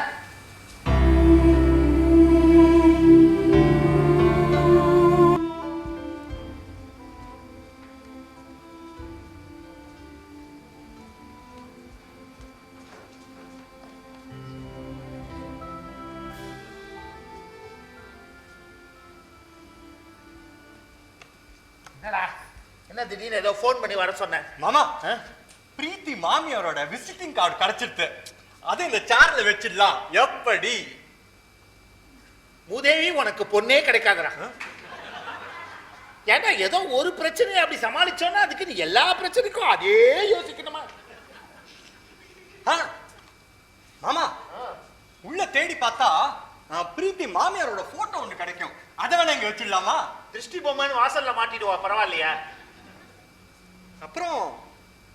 என்ன திடீர்னு ஏதோ ஃபோன் பண்ணி வர சொன்னேன்? மாமா, பிரீத்தி மாமியாரோட விசிட்டிங் கார்டு கிடைச்சிருது. அதை இந்த சேர்ல வச்சிடலாம். எப்படி? மூதேவி, உனக்கு பொண்ணே கிடைக்காதரா? ஏன்னா ஏதோ ஒரு பிரச்சனையை அப்படி சமாளிச்சோன்னா அதுக்கு நீ எல்லா பிரச்சனைக்கும் அதே யோசிக்கணுமா? மாமா, உள்ள தேடி பார்த்தா பிரீத்தி மாமியாரோட போட்டோ ஒண்ணு கிடைக்கும். அதை வேணா இங்க வச்சிடலாமா? திருஷ்டி பொம்மைன்னு வாசல்ல மாட்டிடுவா, பரவாயில்லையா? அப்புறம்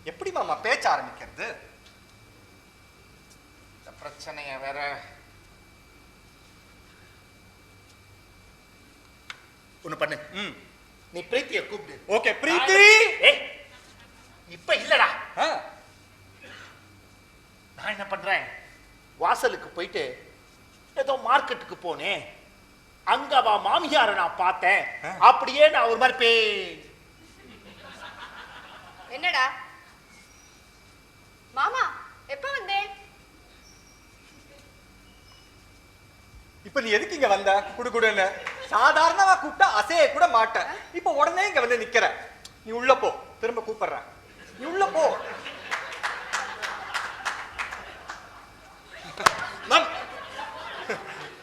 எப்படி மாமா பேச்ச ஆரம்பிக்கிறது? இந்த பிரச்சனைய வேற. ஒண்ணு பண்ணு, நீ பிரீத்தியை கூப்பிடு. ஓகே பிரீத்தி. இப்ப இல்லடா, நான் என்ன பண்றேன், வாசலுக்கு போயிட்டு ஏதோ மார்க்கெட்டுக்கு போனேன், அங்க அவ மாமியார நான் பார்த்தேன், அப்படியே நான் ஒரு மாதிரி என்னடா மாமா எப்ப வந்தேன்? இப்ப நீ எதுக்கு இங்க வந்த? குடுகுடுன்னு சாதாரணமா கூப்பிட்டா அசைய கூட மாட்டேன். இப்ப உடனே இங்க வந்து நிக்கிற. நீ உள்ள போ, திரும்ப கூப்பிடுறேன். நீ உள்ள போ.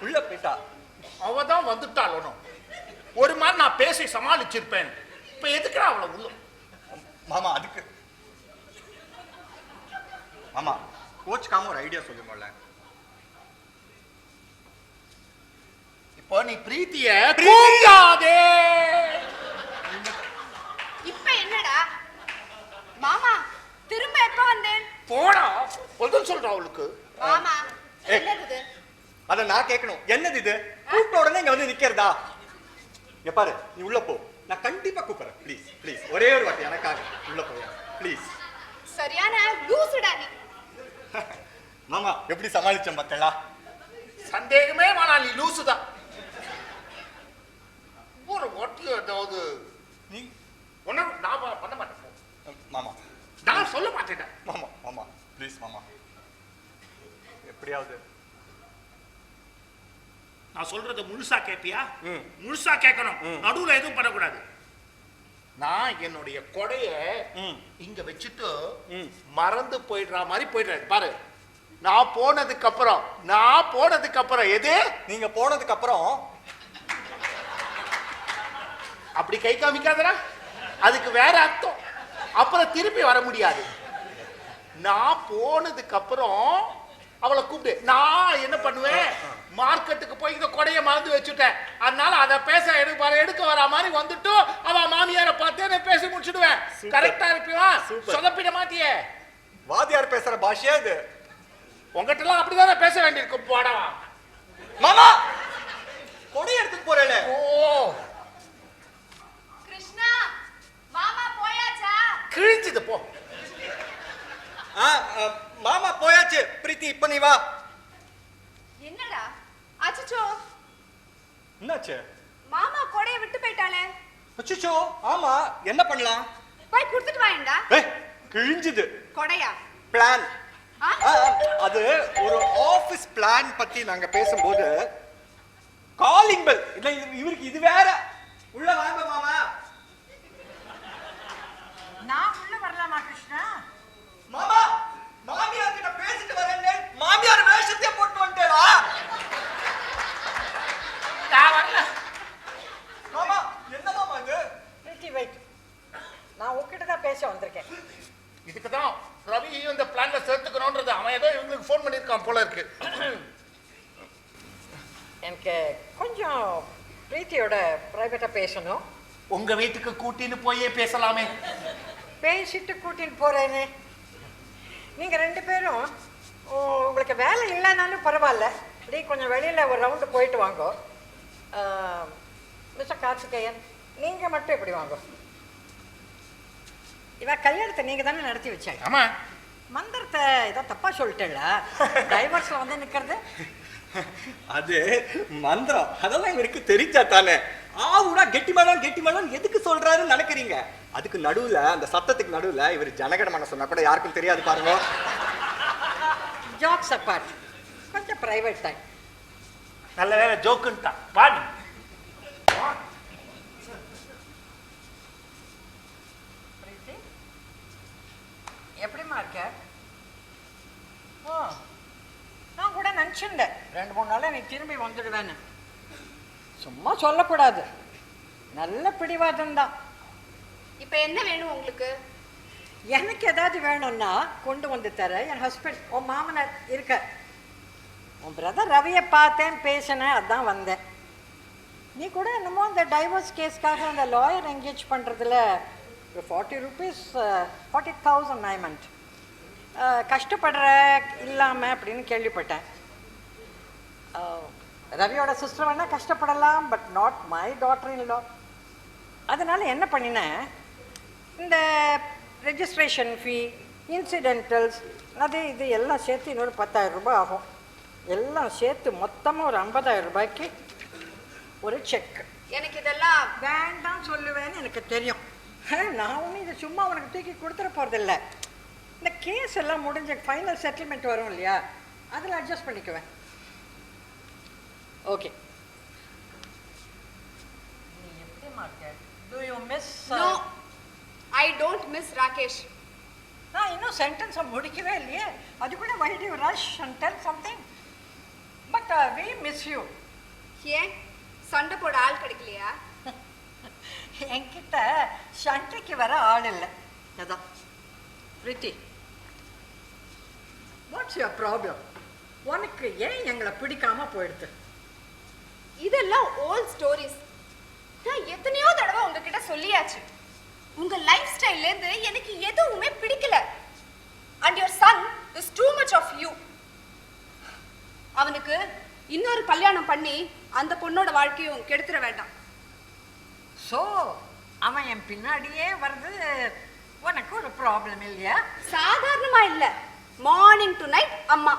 உள்ள போயிட்டா அவதான் வந்துட்டாலும் ஒரு மாதிரி நான் பேசி சமாளிச்சிருப்பேன். இப்ப எதுக்கு அவளை உள்ள? மாமா அதுக்கு மாமா கோச்சுக்காம ஒரு ஐடியா சொல்லுங்கல்ல. இப்போ நீ பிரீத்திய கூப்பிடாதே. இப்ப என்னடா மாமா திரும்ப எப்ப வந்தேன்? போடா பதில் சொல்றா அவளுக்கு. ஆமா ஏய். என்னது அத நான் கேட்கணும். என்னது இது? கூப்பிட்ட உடனே இங்க வந்து நிக்கிறதா? இங்க பாரு, நீ உள்ள போ. நான் கண்டிப்பா கூப்பிடுறேன். ப்ளீஸ் ப்ளீஸ், ஒரே ஒரு வாட்டி எனக்காக உள்ள போ ப்ளீஸ். சரியான லூசுடா நீ. மாமா எப்படி சமாளிச்சேன் பார்த்தலா? சந்தேகமே வேணாம், நீ லூசு தான். ஒரு ஒட்டியோ ஏதாவது நீ ஒன்னும் நான் பண்ண மாட்டேன். மாமா நான் சொல்ல மாட்டேன். மாமா மாமா ப்ளீஸ் மாமா, எப்படியாவது நான் சொல்றத முழுசா கேட்பியா? ம். முழுசா கேட்கணும், நடுவுல எதுவும் பண்ணக்கூடாது. நான் என்னுடைய கொடைய ம். இங்க வச்சுட்டு ம். மறந்து போயிடுற மாதிரி போயிடுறேன். பாரு, நான் போனதுக்கு அப்புறம் எது நீங்க போனதுக்கு அப்புறம் அப்படி கை காமிக்காதடா, அதுக்கு வேற அர்த்தம். அப்புறம் திருப்பி வர முடியாது. நான் போனதுக்கு அப்புறம் அவளை கூப்பிடு. நான் என்ன பண்ணுவேன், மார்க்கெட்டுக்கு போய் இந்த கொடைய மறந்து வச்சுட்டேன், அதனால அதை எடுக்க வர மாதிரி வந்துட்டு அவ மாமியாரை பார்த்து நான் பேசி முடிச்சுடுவேன். கரெக்டா இருப்பியா? சொதப்பிட மாட்டியே. வாத்தியார் பேசுற பாஷையா இது? உங்ககிட்ட எல்லாம் அப்படிதானே பேச வேண்டியிருக்கும். போடா மாமா, கொடை எடுத்துட்டு போறேல. ஓ கிருஷ்ணா மாமா போயாச்சா? கிழிஞ்சது போ. மாமா போயாச்சு. பிரீத்தி இப்ப நீ வா. என்னடா அச்சச்சோ, என்னாச்சு? மாமா கொடைய விட்டு போயிட்டாளே. அச்சச்சோ, ஆமா, என்ன பண்ணலாம்? போய் கொடுத்துட்டு வாயேண்டா. கிழிஞ்சுது. கொடையா? பிளான். ஆ? அது ஒரு ஆபீஸ் பிளான் பத்தி நாங்க பேசும்போது காலிங் பெல் இல்ல, இவருக்கு இது வேற. உள்ள வாங்க மாமா. நான் உள்ள வரலாமா கிருஷ்ணா? மாமா, மாமியார் கிட்ட பேசிட்டு வரேன். மாமியார் வேஷத்தையே போட்டு வந்துட்டேளா? நான் வரல. மாமா, என்ன மாமா இது? பிரீத்தி வெயிட், நான் உங்ககிட்ட தான் பேச வந்திருக்கேன். இதுக்கு தான் ரவி இந்த பிளான்ல சேர்த்துக்கணும்ன்றது. அவன் ஏதோ இவங்களுக்கு ஃபோன் பண்ணியிருக்கான் போல இருக்கு. எனக்கு கொஞ்சம் பிரீத்தியோட பிரைவேட்டா பேசணும். உங்க வீட்டுக்கு கூட்டின்னு போயே பேசலாமே. பேசிட்டு கூட்டின்னு போறேனே. நீங்க ரெண்டு பேரும் உங்களுக்கு வேலை இல்லைனாலும் பரவாயில்ல, இப்படி கொஞ்சம் வெளியில ஒரு ரவுண்டு போயிட்டு வாங்க. மிஸ்டர் கார்த்திகேயன், நீங்க மட்டும் இப்படி வாங்க. இவ கல்யாணத்தை நீங்க தானே நடத்தி வச்சாங்க. ஆமா. மந்திரத்தை ஏதோ தப்பா சொல்லிட்டேல, டைவர்ஸ்ல வந்து நிக்கிறது. அது மந்திரம், அதெல்லாம் இவருக்கு தெரிஞ்சா தானே. ஆவுடா கெட்டிமலம் எதுக்கு சொல்றாருன்னு நினைக்கிறீங்க? அதுக்கு நடுவுல, அந்த சத்தத்துக்கு நடுவுல இவர் ஜனகணமன சொன்னா கூட யாருக்கும் தெரியாது பாருங்க. ஜாக்ஸ் அப்பார்ட், கொஞ்சம் பிரைவேட் டைம். நல்ல வேலை ஜோக்குன்ட்டான். பாடி பிரீத்தி, எப்படிமா இருக்க? ஓ, நான் கூட நினச்சிருந்தேன் 2-3 நாளா நீ திரும்பி வந்துடுவேன்னு. சும்மா சொல்லக்கூடாது, நல்ல பிடிவாதம் தான். இப்ப என்ன வேணும் உங்களுக்கு? எனக்கு ஏதாவது வேணும்னா கொண்டு வந்து தர என் ஹஸ்பண்ட், உன் மாமனார் இருக்க. உன் பிரதர் ரவியை பார்த்தேன், பேசினேன், அதான் வந்தேன். நீ கூட என்னமோ அந்த டைவர்ஸ் கேஸ்க்காக அந்த லாயர் என்கேஜ் பண்ணுறதுல ஒரு 40 rupees 40,000 நைமண்ட் கஷ்டப்படுற இல்லாமல் அப்படின்னு கேள்விப்பட்டேன். ரவியோட சிஸ்டர் வேணால் கஷ்டப்படலாம், but not my daughter in law. அதனால் என்ன பண்ணினேன், இந்த ரெஜிஸ்ட்ரேஷன் ஃபீ, இன்சிடென்டல்ஸ், அது இது எல்லாம் சேர்த்து இன்னொரு 10,000 ரூபாய் ஆகும். எல்லாம் சேர்த்து மொத்தமாக ஒரு 50,000 ரூபாய்க்கு ஒரு செக். எனக்கு இதெல்லாம் வேண்டாம் சொல்லுவேன்னு எனக்கு தெரியும். நான் ஒன்றும் இதை சும்மா உனக்கு தூக்கி கொடுத்துட போகிறதில்ல. இந்த கேஸ் எல்லாம் முடிஞ்ச ஃபைனல் செட்டில்மெண்ட் வரும் இல்லையா, அதில் அட்ஜஸ்ட் பண்ணிக்குவேன். ஓகே. நீ எப்படிமா இருக்க? Do you miss? No, I don't miss Rakesh. நான் இன்னும் சென்டென்ஸை முடிக்கவே இல்லையே, அதுக்குள்ளே why do you rush and tell something? But we miss you. ஏன் சண்டை போட ஆள் கிடைக்கலையா? என்கிட்ட சண்டைக்கு வர ஆள் இல்லை. அதான் பிரீத்தி, வாட்ஸ் யுவர் ப்ராப்ளம்? உனக்கு ஏன் எங்களை பிடிக்காம போயிடுது? இதெல்லாம் ஓல்ட் ஸ்டோரிஸ். நான் எத்தனையோ தடவை உங்ககிட்ட சொல்லியாச்சு, உங்க லைஃப் ஸ்டைல்ல இருந்து எனக்கு எதுவுமே பிடிக்கல. அண்ட் யுவர் சன் இன்னொரு கல்யாணம் பண்ணி அந்த பொண்ணோட வாழ்க்கையும் கெடுத்துட வேண்டாம். ஸோ அவன் என் பின்னாடியே வர்றது உனக்கு ஒரு ப்ராப்ளம் இல்லையா? சாதாரணமா இல்ல, மார்னிங் டு நைட் அம்மா.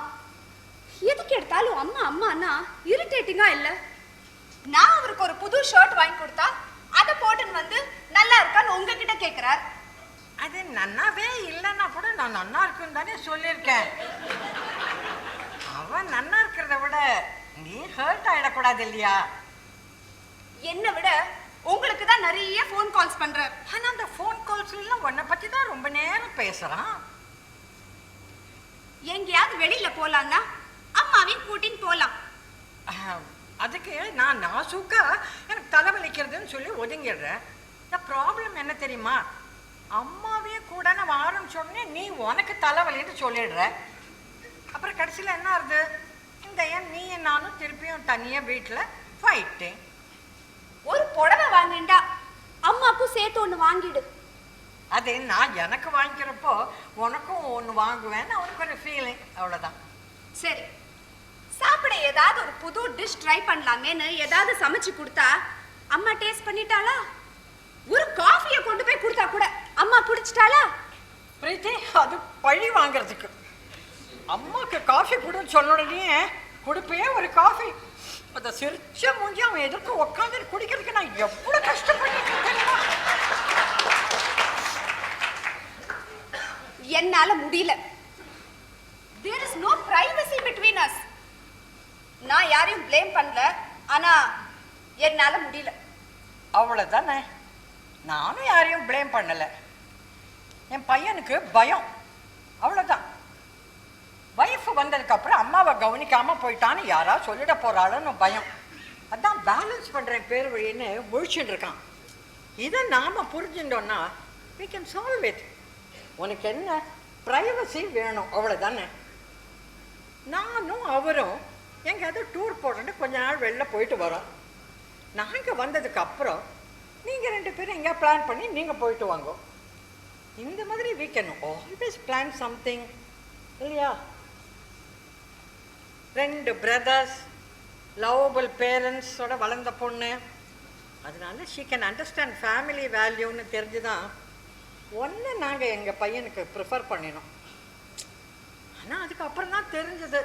எதுக்கு எடுத்தாலும் அம்மா அம்மானா இரிட்டேட்டிங்கா இல்ல? நான் அவருக்கு ஒரு புது ஷர்ட் வாங்கி கொடுத்தா அதை போட்டுன்னு வந்து நல்லா இருக்கான்னு உங்ககிட்ட கேட்கிறார். அது நன்னாவே இல்லைன்னா கூட நான் நன்னா இருக்குன்னு தானே சொல்லியிருக்கேன். அவன் நன்னா இருக்கிறத விட நீ ஹர்ட் ஆயிடக்கூடாது இல்லையா? என்னை விட உங்களுக்கு தான் நிறைய ஃபோன் கால்ஸ் பண்றார். ஆனா அந்த ஃபோன் கால்ஸ் எல்லாம் உன்னை பத்தி தான் ரொம்ப நேரம் பேசுறான். எங்கேயாவது வெளியில போலான்னா அம்மாவையும் கூட்டின்னு போலாம். அதுக்கு நான் நாசூக்கா எனக்கு தலைவலிக்கிறதுன்னு சொல்லி ஒதுங்கிடுறேன். இந்த ப்ராப்ளம் என்ன தெரியுமா? அம்மாவே கூட நான் ஆரம்பிச்சோடனே நீ உனக்கு தலைவலின்னு சொல்லிடுற. அப்புறம் கடைசியில் என்ன ஆகுது? இந்த ஏன் நீ நானும் திருப்பியும் தனியாக வீட்டில் ஃபைட்டு. ஒரு புடவை வாங்கிண்டா அம்மாக்கும் சேர்த்து ஒன்று வாங்கிடு. அது நான் எனக்கு வாங்கிக்கிறப்போ உனக்கும் ஒன்று வாங்குவேன்னு அவனுக்கு ஒரு ஃபீலிங், அவ்வளோதான். சரி, சாப்பிட ஏதாவது ஒரு புது டிஷ் ட்ரை பண்ணலாமேன்னு ஏதாவது சமைச்சு கொடுத்தா அம்மா டேஸ்ட் பண்ணிட்டாளா? ஒரு காஃபியை கொண்டு போய் கொடுத்தா கூட அம்மா குடிச்சிட்டாளா? பிரீத்தி, அது பழி வாங்குறதுக்கு. அம்மாவுக்கு காஃபி கொடுன்னு சொன்ன உடனே கொடுப்பே ஒரு காஃபி. அதை சிரிச்ச மூஞ்சி அவன் எதிர்க்க உட்காந்து குடிக்கிறதுக்கு நான் எவ்வளோ கஷ்டப்பட்டு தெரியுமா? என்னால முடியல. There is no privacy between us. நான் யாரையும் ப்ளேம் பண்ணல, ஆனா என்னால முடியல. அவ்வளோதானே, நானும் யாரையும் ப்ளேம் பண்ணலை. என் பையனுக்கு பயம், அவ்வளோதான். வைஃப் வந்ததுக்கப்புறம் அம்மாவை கவனிக்காமல் போயிட்டான்னு யாரா சொல்லிட போகிறாளுன்னு பயம். அதான் பேலன்ஸ் பண்ணுறேன் பேர் வழின்னு முழிச்சுட்டு இருக்கான். இதை நாம் புரிஞ்சுட்டோன்னா we can solve it. உனக்கு என்ன ப்ரைவசி வேணும், அவ்வளோதானே. நானும் அவரும் எங்கேயாவது டூர் போடுறேன்னு கொஞ்ச நாள் வெளில போயிட்டு வரோம். நாங்கள் வந்ததுக்கு அப்புறம் நீங்கள் 2 பேரும் எங்கேயா பிளான் பண்ணி நீங்கள் போயிட்டு வாங்க. இந்த மாதிரி we can always plan something, இல்லையா? 2 brothers, lovable parents-ஓட வளர்ந்த பொண்ணு. அதனால she can understand family value-ன்னு தெரிஞ்சுதான் ஒன்று நாங்கள் எங்கள் பையனுக்கு ப்ரிஃபர் பண்ணினோம். ஆனால் அதுக்கப்புறம் தான் தெரிஞ்சது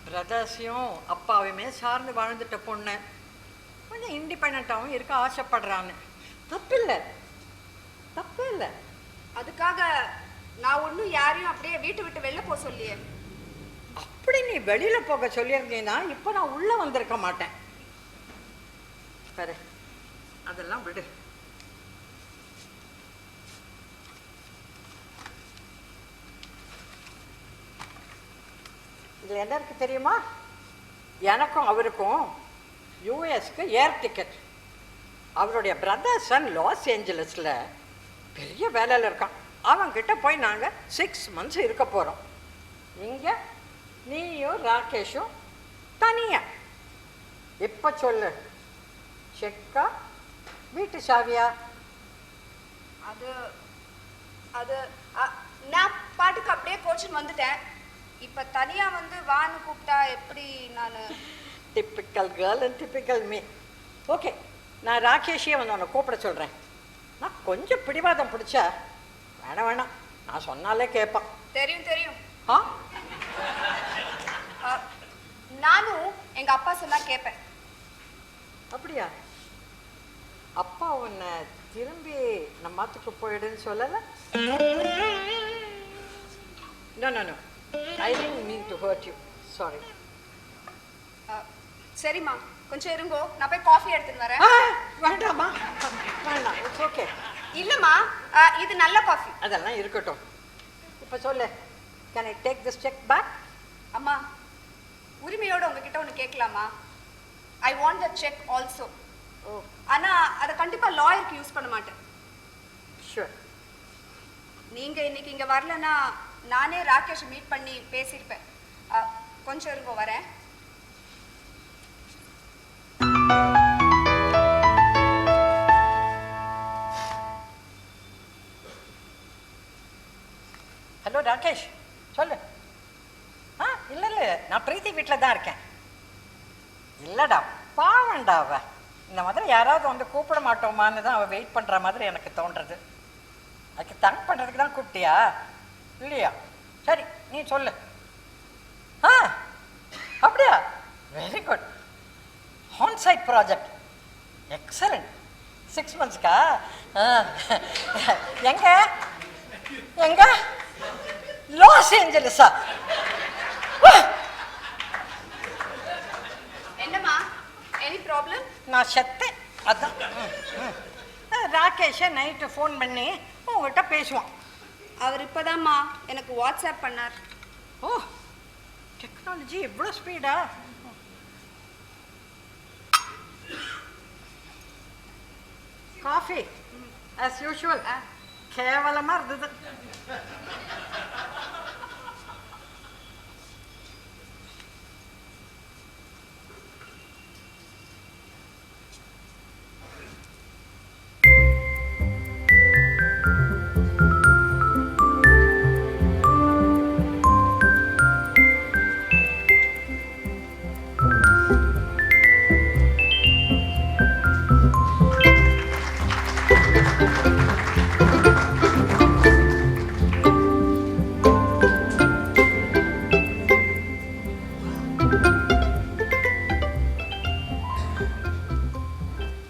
பிரதர்ஸையும் அப்பாவையுமே சார்ந்து வாழ்ந்துட்ட பொண்ணு கொஞ்சம் இண்டிபெண்ட்டாகவும் இருக்க ஆசைப்படுறான்னு. தப்பில்லை, தப்பு இல்லை. அதுக்காக நான் ஒன்றும் யாரையும் அப்படியே வீட்டை விட்டு வெளில போக சொல்லியே. அப்படி நீ வெளியில் போக சொல்லியிருந்தீங்கன்னா இப்போ நான் உள்ளே வந்திருக்க மாட்டேன். சரி, அதெல்லாம் விடு. இதில் என்ன இருக்குது தெரியுமா? எனக்கும் அவருக்கும் யூஎஸ்க்கு ஏர் டிக்கெட். அவருடைய பிரதர் சன் லாஸ் ஏஞ்சலஸில் பெரிய வேலையில் இருக்கான். அவன்கிட்ட போய் நாங்கள் 6 months இருக்க போகிறோம். இங்கே நீயும் ராகேஷும் தனியா. இப்போ சொல்லு, செக்கா வீட்டு சாவியா? அது அது நான் பாட்டுக்கு அப்படியே கோச்சின்னு வந்துட்டேன். இப்போ தனியாக வந்து வான்னு கூப்பிட்டா எப்படி? நான் typical girl and typical me. Okay, நான் ராகேஷையே வந்து உன்னை கூப்பிட சொல்கிறேன். நான் கொஞ்சம் பிடிவாதம் பிடிச்சா வேணாம் வேணாம் நான் சொன்னாலே கேட்பான். தெரியும் தெரியும். ஆ, நானும் எங்கள் அப்பா சொன்னா கேட்பேன். அப்படியா? அப்பா உன்னை திரும்பி நம்மாத்துக்கு போயிடுன்னு சொல்லலை? No no no, I didn't mean to hurt you, sorry. சரிம்மா, கொஞ்சம் இருங்கோ, நான் போய் காஃபி எடுத்துட்டு வரேன். வேண்டாமா, வேண்டாம், இட்ஸ் ஓகே. இல்லைம்மா, இது நல்ல காஃபி. அதெல்லாம் இருக்கட்டும். இப்போ சொல்லு, can I take this cheque back? அம்மா, உரிமையோட உங்ககிட்ட ஒன்று கேட்கலாமா? I want the cheque also. ஓ, ஆனால் அதை கண்டிப்பாக லாயருக்கு யூஸ் பண்ண மாட்டேன். ஷூர். நீங்கள் இன்னைக்கு இங்கே வரலன்னா நானே ராகேஷை மீட் பண்ணி பேசியிருப்பேன். கொஞ்சம் இருங்கோ, வரேன். ஹலோ ராகேஷ், சொல்லு. ஆ இல்லை இல்லை, நான் பிரீத்தி வீட்டில் தான் இருக்கேன். இல்லைடா, பாவண்டா அவ. இந்த மாதிரி யாராவது வந்து கூப்பிட மாட்டோமான்னு தான் அவள் வெயிட் பண்ணுற மாதிரி எனக்கு தோன்றுறது. அதுக்கு தங்க் பண்ணுறதுக்கு தான் கூப்பிட்டியா இல்லையா? சரி, நீ சொல்லு. ஆ, அப்படியா? Very good. Onsite project, excellent. 6 monthsக்கா? எங்க எங்க? லாஸ் ஏஞ்சலஸா? என்னம்மா, எனி ப்ராப்ளம்? நான் செத்தேன். அதான் ராகேஷை நைட்டு ஃபோன் பண்ணி உங்கள்கிட்ட பேசுவான். அவர் இப்போதாம்மா எனக்கு வாட்ஸ்அப் பண்ணார். ஓ, டெக்னாலஜி எவ்வளோ ஸ்பீடா! காஃபி ஆஸ் யூஷுவல் கேவலமாக இருந்தது.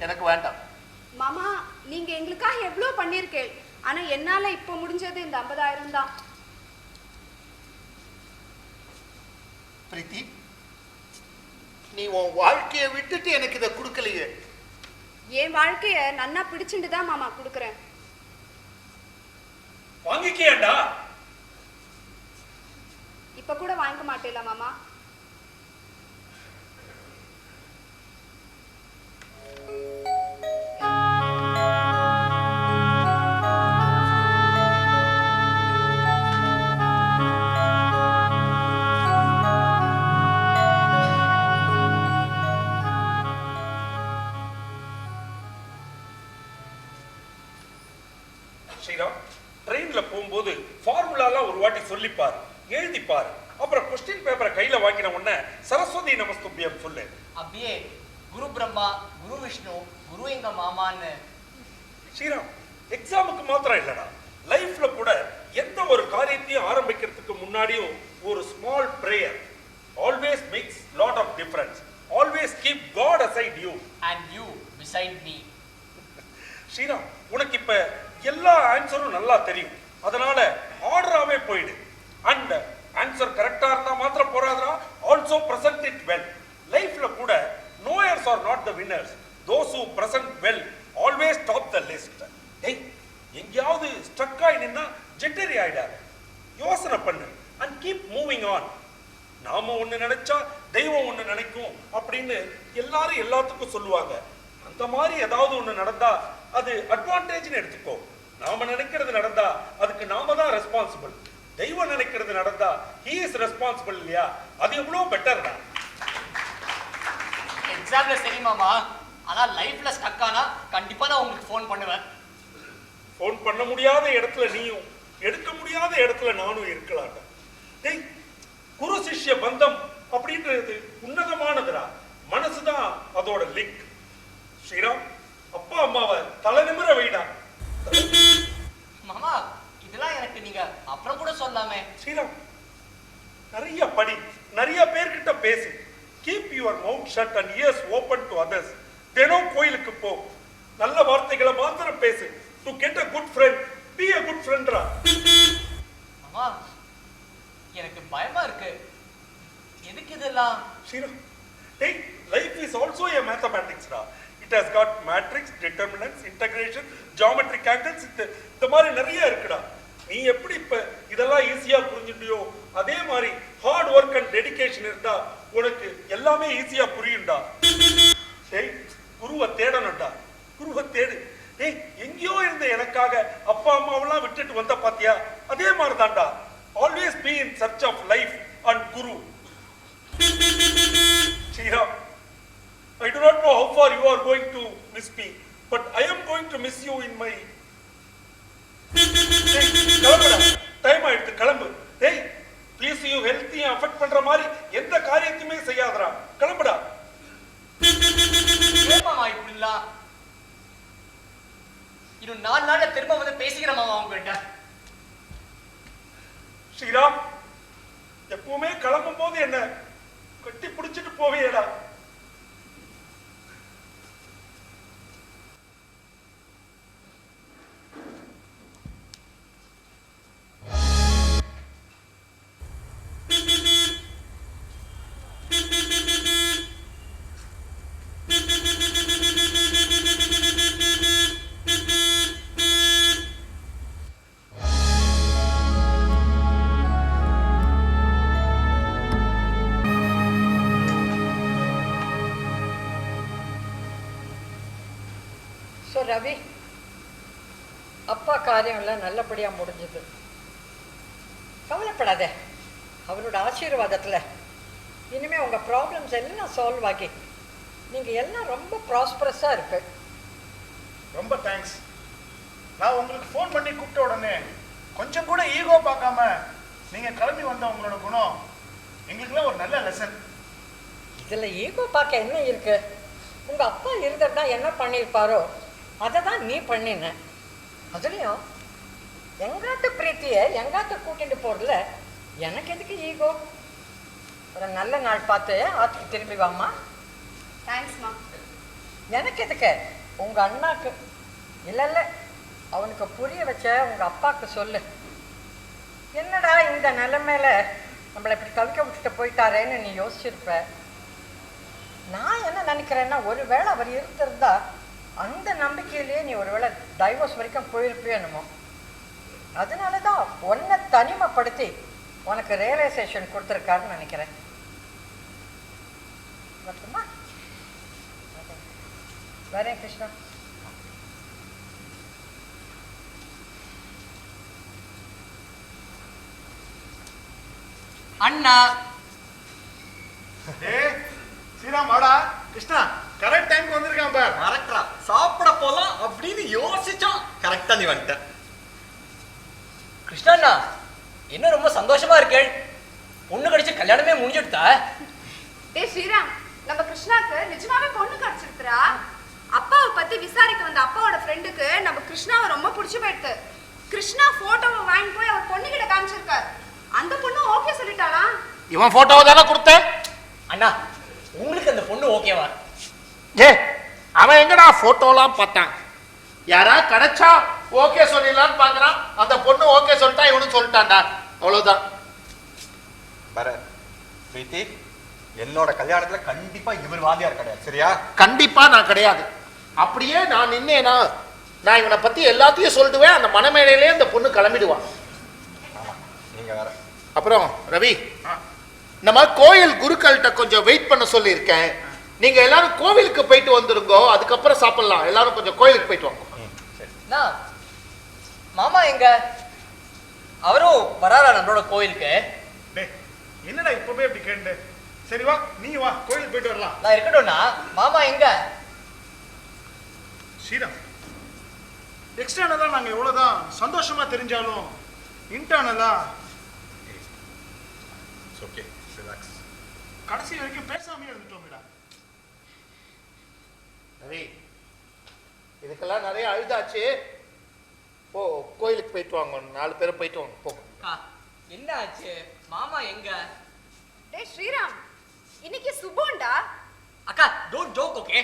எனக்கு வேண்டாம். மாமா, நீங்க எங்களுக்காக எவ்வளோ பண்ணியிருக்கேன். ஆனா என்னால இப்போ முடிஞ்சது இந்த 50,000 தான். பிரீத்தி, நீ உன் வாழ்க்கையை விட்டுட்டு எனக்கு இதை கொடுக்கலையே. என் வாழ்க்கைய நன்னா பிடிச்சிட்டு தான் மாமா கொடுக்குறேன். வாங்கிக்கியாண்டா? இப்ப கூட வாங்கிக்க மாட்டேல மாமா? ஸ்ரீராம், ட்ரெயின்ல போகும்போது ஃபார்முலாலாம் ஒரு வாட்டி சொல்லிப்பார், எழுதிப்பார். அப்புறம் கொஸ்டின் பேப்பரை கையில வாங்கின உடனே சரஸ்வதி நமஸ்துபியம் சொல்லு. அப்படியே குரு பிரம்மா, குரு விஷ்ணு, குரு எங்க மாமான்னு. ஸ்ரீராம், எக்ஸாமுக்கு மாத்திரம் இல்லடா, லைஃப்ல கூட எந்த ஒரு காரியத்தையும் ஆரம்பிக்கிறதுக்கு முன்னாடியும் ஒரு small prayer always makes lot of difference. Always keep God aside you and you beside me. Sriram, உனக்கு இப்ப எல்லா ஆன்சரும் நல்லா தெரியும். அதனால ஆர்டராவே போயிடு. அண்ட் ஆன்சர் கரெக்டா இருந்தா மாத்திரம் போறாதா, ஆல்சோ பிரசன்ட் இட் வெல். லைஃப்ல கூட knowers are not the winners, those who present well always top the list. ஏய், எங்கேயாவது ஸ்ட்ரக் ஆகி நின்னா ஜெட்டரி ஆயிடாது. யோசனை பண்ணு அண்ட் கீப் மூவிங் ஆன். நாம ஒண்ணு நினைச்சா தெய்வம் ஒண்ணு நினைக்கும் அப்படின்னு எல்லாரும் எல்லாத்துக்கும் சொல்லுவாங்க. அந்த மாதிரி ஏதாவது ஒண்ணு நடந்தா அது அட்வான்டேஜ்னு எடுத்துக்கோ. நாம நினைக்கிறது நடந்தா அதுக்கு நாம தான் ரெஸ்பான்சிபிள். தெய்வம் நினைக்கிறது நடந்தா he is responsible இல்லையா? அது எவ்வளவு பெட்டர் தான். எக்ஸாம்ல சரி மாமா, ஆனா லைஃப்ல ஸ்டக் ஆனா கண்டிப்பா நான் உங்களுக்கு ஃபோன் பண்ணுவேன். ஃபோன் பண்ண முடியாத இடத்துல நீயும், எடுக்க முடியாத இடத்துல நானும் இருக்கலாம்டா. டேய், குரு சிஷ்ய பந்தம் அப்படின்றது உன்னதமானதுடா. மனசுதான் அதோட லிங்க். ஸ்ரீராம், அப்பா அம்மாவை தலை நிமிர வைடா. மாமா, இதெல்லாம் எனக்கு நீங்க அப்புறம் கூட சொல்லாமே. ஸ்ரீராம், நிறைய படி, நிறைய பேர்கிட்ட பேசு. Keep your mouth shut and ears open to others. தினம் கோயிலுக்கு போ, நல்ல வார்த்தைகளை மாத்திரம் பேசு. To get a good friend, be a good friend ரா. மாமா, எனக்கு பயமா இருக்கு. எதுக்கு இதெல்லாம்? Sriram, hey, life is also a mathematics raw. It has got matrix, determinants, integration, geometric angles. இந்த மாதிரி நிறைய இருக்குடா. நீ எப்படி இப்ப இதெல்லாம் ஈஸியா புரிஞ்சுட்டியோ அதே மாதிரி ஹார்ட் ஒர்க் அண்ட் டெடிகேஷன் இருந்தா உனக்கு எல்லாமே ஈஸியா புரியும்டா. டேய், குருவை தேடணும்டா, குருவை தேடு. டேய், எங்கேயோ இருந்த எனக்காக அப்பா அம்மாவெல்லாம் விட்டுட்டு வந்த பாத்தியா? அதே மாதிரி தான்டா. Always be in search of life and guru. Sriram, I do not know how far you are going to miss me, but I am going to miss you in my... கிளம்புடா, டைம் ஆயிடுத்து, கிளம்பு. டேய், ப்ளீஸ் யூ ஹெல்த்தையும் அஃபெக்ட் பண்ற மாதிரி திரும்ப வந்து பேசிக்கிறேன் மாமா உங்ககிட்ட. ஸ்ரீராம், எப்பவுமே கிளம்பும் போது என்ன கட்டி பிடிச்சிட்டு போவியேடா. ஸோ ரவி, அப்பா காரியம் எல்லாம் நல்லபடியாக முடிஞ்சது. கவலைப்படாத, அவரோட ஆசீர்வாதத்தில் இனிமேல் உங்கள் ப்ராப்ளம்ஸ் எல்லாம் சால்வ் ஆகி நீங்கள் எல்லாம் ரொம்ப ப்ராஸ்பரஸாக இருக்கு. ரொம்ப தேங்க்ஸ். நான் உங்களுக்கு ஃபோன் பண்ணி கூப்பிட்ட உடனே கொஞ்சம் கூட ஈகோ பார்க்காம நீங்கள் கிளம்பி வந்த உங்களோட குணம் எங்களுக்குலாம் ஒரு நல்ல லெசன். இதில் ஈகோ பார்க்க என்ன இருக்கு? உங்கள் அப்பா இருந்தப்பா என்ன பண்ணியிருப்பாரோ அதை தான் நீ பண்ணின. அதுலேயும் எங்காத்து பிரீத்தியை எங்காத்து கூட்டிட்டு போகிறதுல எனக்கு எதுக்கு ஈகோ? ஒரு நல்ல நாள் பார்த்து ஆற்றுக்கு திரும்பி வாம்மா. தேங்க்ஸ்மா. எனக்கு எதுக்கு? உங்கள் அண்ணாக்கு. இல்லை இல்லை, அவனுக்கு புரிய வச்ச உங்கள் அப்பாவுக்கு சொல்லு. என்னடா இந்த நிலைமையில நம்மளை இப்படி தவிக்க விட்டுட்டு போயிட்டாரேன்னு நீ யோசிச்சிருப்ப. நான் என்ன நினைக்கிறேன்னா, ஒருவேளை அவர் இருந்திருந்தா அந்த நம்பிக்கையிலேயே நீ ஒருவேளை டைவோர்ஸ் வரைக்கும் போயிருப்பியோ என்னமோ. அதனால தான் உன்னை தனிமைப்படுத்தி உனக்கு ரியலைசேஷன் கொடுத்துருக்காருன்னு நினைக்கிறேன். மட்டுமா வரேன் கிருஷ்ணா. அண்ணா ஏய் ஸ்ரீராம், வாடா. கிருஷ்ணா கரெக்ட் டைம்க்கு வந்திருக்கான் பார். கரெக்டா சாப்பிட போலாம் அப்படின்னு யோசிச்சோம், கரெக்டா நீ வந்துட்ட. கிருஷ்ணா, என்ன ரொம்ப சந்தோஷமா இருக்கேள். பொண்ணு கடிச்சு கல்யாணமே முடிஞ்சுட்டா? டேய் ஸ்ரீராம், நம்ம கிருஷ்ணாக்கு நிஜமாவே பொண்ணு கிடைச்சிருக்குறா. அப்பாவை பத்தி விசாரிக்க வந்த அப்பாவோட ஃப்ரெண்டுக்கு நம்ம கிருஷ்ணாவை ரொம்ப பிடிச்சு போயிடுது. கிருஷ்ணா போட்டோவை வாங்கி போய் அவர் பொண்ணு கிட்ட காமிச்சிருக்காரு. அந்த பொண்ணு ஓகே சொல்லிட்டாளா? இவன் போட்டோவை தானே கொடுத்தேன். அண்ணா, உங்களுக்கு அந்த பொண்ணு ஓகேவா? ஏ, அவன் எங்கடா போட்டோலாம் பார்த்தான்? யாரா கிடைச்சா ஓகே சொல்லிடலான்னு பாக்குறான். அந்த பொண்ணு ஓகே சொல்லிட்டா, இவனு சொல்லிட்டான்டா, அவ்வளவுதான். வர பிரீத்தி, என்னோட கல்யாணத்துல கண்டிப்பா இவர் வாதியார் கிடையாது, சரியா? கண்டிப்பா நான் கிடையாது. அப்படியே நான் நின்னேனா, நான் இவனை பத்தி எல்லாத்தையும் சொல்லிடுவேன். அந்த மனமேடையிலே அந்த பொண்ணு கிளம்பிடுவான். நீங்க வேற. அப்புறம் ரவி, நம்ம கோயில் குருக்கள்கிட்ட கொஞ்சம் வெயிட் பண்ண சொல்லியிருக்கேன். நீங்க எல்லாரும் கோவிலுக்கு போயிட்டு வந்துருங்கோ, அதுக்கப்புறம் சாப்பிடலாம். எல்லாரும் கொஞ்சம் கோயிலுக்கு போயிட்டு வாங்க. அண்ணா, மாமா எங்க? அவரும் வராரா நம்மளோட கோயிலுக்கு? டேய் என்னடா இப்பவே இப்படி கேட்டு? சரி வா, நீ வா, கோயிலுக்கு போயிட்டு வரலாம். நான் இருக்கட்டும்ண்ணா. மாமா எங்க? ஸ்ரீராம், எக்ஸ்டர்னலா நாங்க எவ்வளவுதான் சந்தோஷமா தெரிஞ்சாலும் இன்டர்னலா ஓகே, ரிலாக்ஸ். கடைசி வரைக்கும் பேசாமே இருந்துட்டோம்டா. ரவி, இதுக்கெல்லாம் நிறைய அழுதாச்சு. போ, கோயிலுக்கு போயிட்டு வாங்க. 4 பேரும் போயிட்டு வாங்க. போ. என்ன ஆச்சு? மாமா எங்க? டேய் ஸ்ரீராம், இன்னைக்கு சுபம்டா. அக்கா, டோன்ட் ஜோக், ஓகே?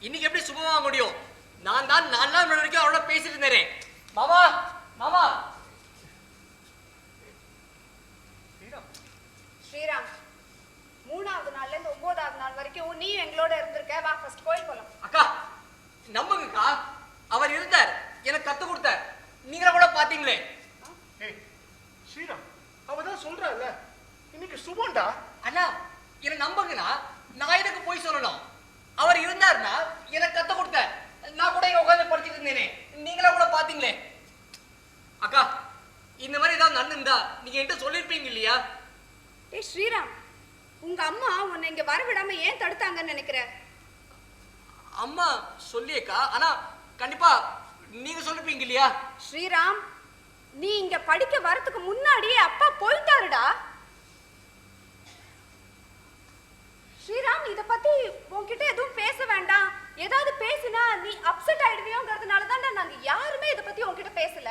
இன்னைக்கு எப்படி சுபமா முடியும்? நான் தான் 4 நாள் வரைக்கும் அவரோட பேசிட்டு இருந்தேன். மாமா, மாமா. ஸ்ரீராம், 3வது நாள்ல இருந்து 9வது நாள் வரைக்கும் நீ எங்களோட இருந்திருக்க. வா ஃபர்ஸ்ட் கோயில் போலாம். அக்கா, நம்புங்கக்கா, அவர் இருந்தார், எனக்கு கத்து கொடுத்தார். நீங்கள கூட பாத்தீங்களே. ஏய் ஸ்ரீராம், அவதான் சொல்றால இன்னைக்கு சுபம்டா. அண்ணா, என்ன நம்புங்கண்ணா. நான் எதுக்கு போய் சொல்லணும்? அவர் இருந்தார்னா எனக்கு கத்து கொடுத்தார். நான் கூட இங்க உட்காந்து படிச்சுட்டு இருந்தேனே, நீங்களா கூட பாத்தீங்களே. அக்கா, இந்த மாதிரி ஏதாவது நடந்துருந்தா நீங்க என்கிட்ட சொல்லிருப்பீங்க இல்லையா? டேய் ஸ்ரீராம், உங்க அம்மா உன்னை இங்க வரவிடாம ஏன் தடுத்தாங்கன்னு நினைக்கிற? அம்மா சொல்லியக்கா, ஆனா கண்டிப்பா நீங்க சொல்லிருப்பீங்க இல்லையா? ஸ்ரீராம், நீ இங்க படிக்க வரதுக்கு முன்னாடியே அப்பா போயிட்டாருடா. ஸ்ரீராம், இத பத்தி உன்கிட்ட எதுவும் பேச வேண்டாம். ஏதாவது பேசினா நீ அப்செட் ஆயிடுவியோங்கிறதுனால தான் நாங்க யாருமே இதை பத்தி உன்கிட்ட பேசல.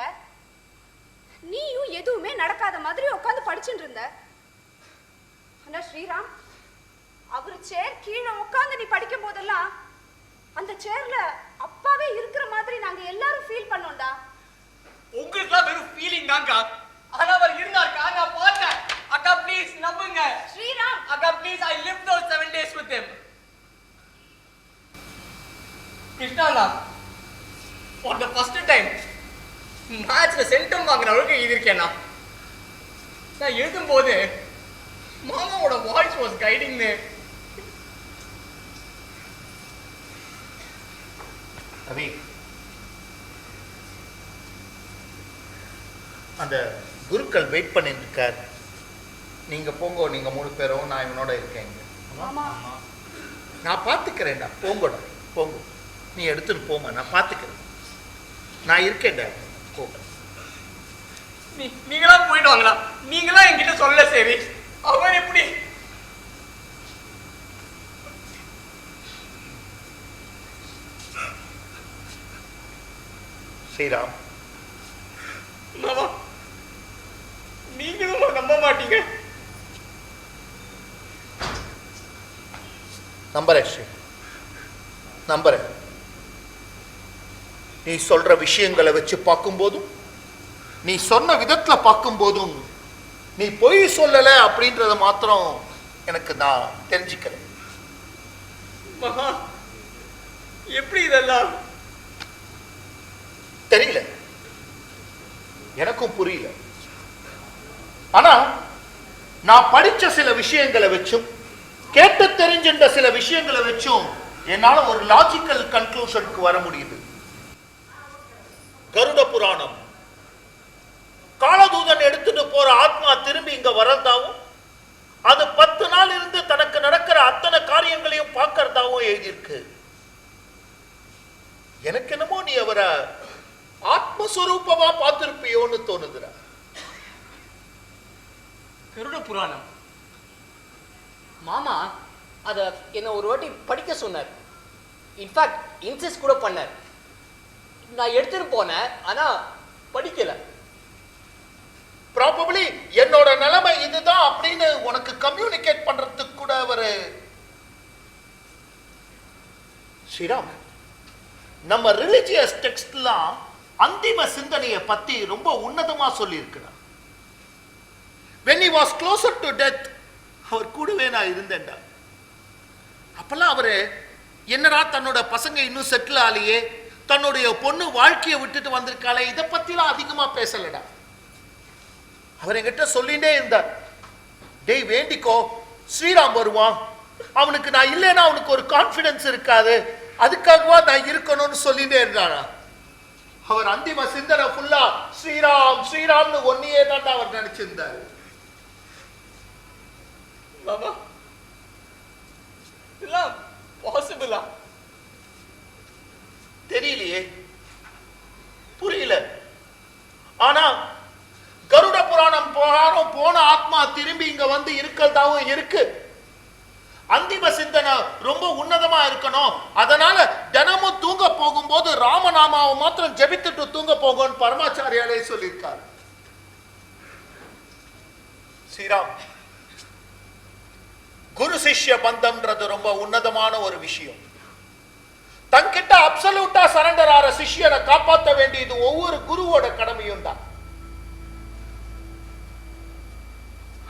நீயும் எதுவுமே நடக்காத மாதிரி உட்காந்து படிச்சுட்டு இருந்த. ஆனா ஸ்ரீராம், அவரு சேர் கீழே உட்காந்து நீ படிக்கும் போதெல்லாம் அந்த சேர்ல அப்பாவே இருக்கிற மாதிரி நாங்க எல்லாரும் ஃபீல் பண்ணோம்டா. உங்களுக்குலாம் வெறும் ஃபீலிங் தாங்க. ஆனா அவர் இருந்தாருக்கா, நான் பார்த்தேன். அக்கா ப்ளீஸ் நம்புங்க. ஸ்ரீராம், அக்கா please, I lived those 7 days with him. Krishna, for the first time மேட்ச்ல சென்டம் வாங்குற அளவுக்கு எழுதியிருக்கேன். நான் எழுதும்போது மாமாவோட voice was guiding me. Ravi, அந்த குருக்கள் வெயிட் பண்ணிட்டு இருக்கார். நீங்க போங்க, நீங்க 3 பேரும், நான் இவனோட இருக்கேன். நான் பார்த்துக்கிறேன்டா, போங்கடா போங்க. நீ எடுத்துட்டு போமா, நான் பார்த்துக்கிறேன். நான் இருக்கேன்டா, போங்க. நீங்களா போயிட்டு வாங்களா? நீங்களா என்கிட்ட சொல்ல சரி. அவர் எப்படி? ஸ்ரீராம், மாமா, நீங்களும் நம்ப மாட்டீங்க. நம்புறேன் ஸ்ரீ, நம்புறேன். நீ சொல்ற விஷயங்களை வச்சு பார்க்கும்போதும், நீ சொன்ன விதத்துல பார்க்கும்போதும், நீ பொய் சொல்லல அப்படின்றத மாத்திரம் எனக்கு நான் தெரிஞ்சுக்கிறேன். மகா, எப்படி இதெல்லாம்? தெரியல, எனக்கும் புரியல. ஆனா நான் படிச்ச சில விஷயங்களை வச்சும் கேட்டு தெரிஞ்சின்ற சில விஷயங்களை வச்சும் என்னால ஒரு லாஜிக்கல் கன்க்ளூஷனுக்கு வர முடியுது. கருட புராணம் காலதூதன் எடுத்துட்டு போற ஆத்மா திரும்பி இங்க வரதாவும், அது 10 நாள் இருந்து தனக்கு நடக்கிற அத்தனை காரியங்களையும் பார்க்கறதாவும் எழுதியிருக்கு. எனக்கு என்னமோ நீ அவரை ஆத்மஸ்வரூபமா பார்த்திருப்பியோன்னு தோணுதுற. கருட புராணம் மாமா அத என்ன ஒரு வாட்டி படிக்க சொன்னார். இன்ஃபேக்ட் இன்சிஸ்ட் கூட பண்ணார். நான் எடுத்துட்டு போனேன், ஆனா படிக்கல. ப்ராபபிளி என்னோட நிலைமை இதுதான் அப்படின்னு உனக்கு கம்யூனிகேட் பண்றதுக்கு கூட ஒரு ஸ்ரீராம், நம்ம ரிலிஜியஸ் டெக்ஸ்ட்லாம் அந்திம சிந்தனையை பத்தி ரொம்ப உன்னதமா சொல்லி இருக்கிறார். when he was closer to death, அவர் கூடவே நான் இருந்தேன்டா. அப்பெல்லாம் அவரு என்னடா தன்னோட பசங்க இன்னும் செட்டில் ஆலையே, தன்னுடைய பொண்ணு வாழ்க்கையை விட்டுட்டு வந்திருக்காளே, இதை பத்திலாம் அதிகமா பேசலடா. அவர் என்கிட்ட சொல்லிட்டே இருந்தார், டேய் வேண்டிக்கோ, ஸ்ரீராம் வருவான், அவனுக்கு நான் இல்லைன்னா அவனுக்கு ஒரு கான்பிடன்ஸ் இருக்காது, அதுக்காகவா நான் இருக்கணும்னு சொல்லிட்டே இருந்தாரா. அவர் அந்திம சிந்தனை ஃபுல்லா ஸ்ரீராம் ஸ்ரீராம்னு ஒன்னையே தான் அவர் நினைச்சிருந்தாரு. மாமா, இதெல்லாம் பாசிபிளா? தெரியலையே, புரியல. ஆனா கருட புராணம் பிரகாரம் போன ஆத்மா திரும்பி இங்க வந்து இருக்கிறதாவும் இருக்கு. அந்திம சிந்தனை ரொம்ப உன்னதமா இருக்கணும், அதனால தினமும் தூங்க போகும்போது ராமநாமாவை மாத்திரம் ஜெபித்துட்டு தூங்க போகும்னு பரமாச்சாரியாலே சொல்லியிருக்காரு. ஸ்ரீராம், குரு சிஷ்ய பந்தம்ன்றது ரொம்ப உன்னதமான ஒரு விஷயம். தன்கிட்ட அப்சல்யூட்டா சரண்டர் ஆற சிஷ்யரை காப்பாற்ற வேண்டியது ஒவ்வொரு குருவோட கடமையும் தான்.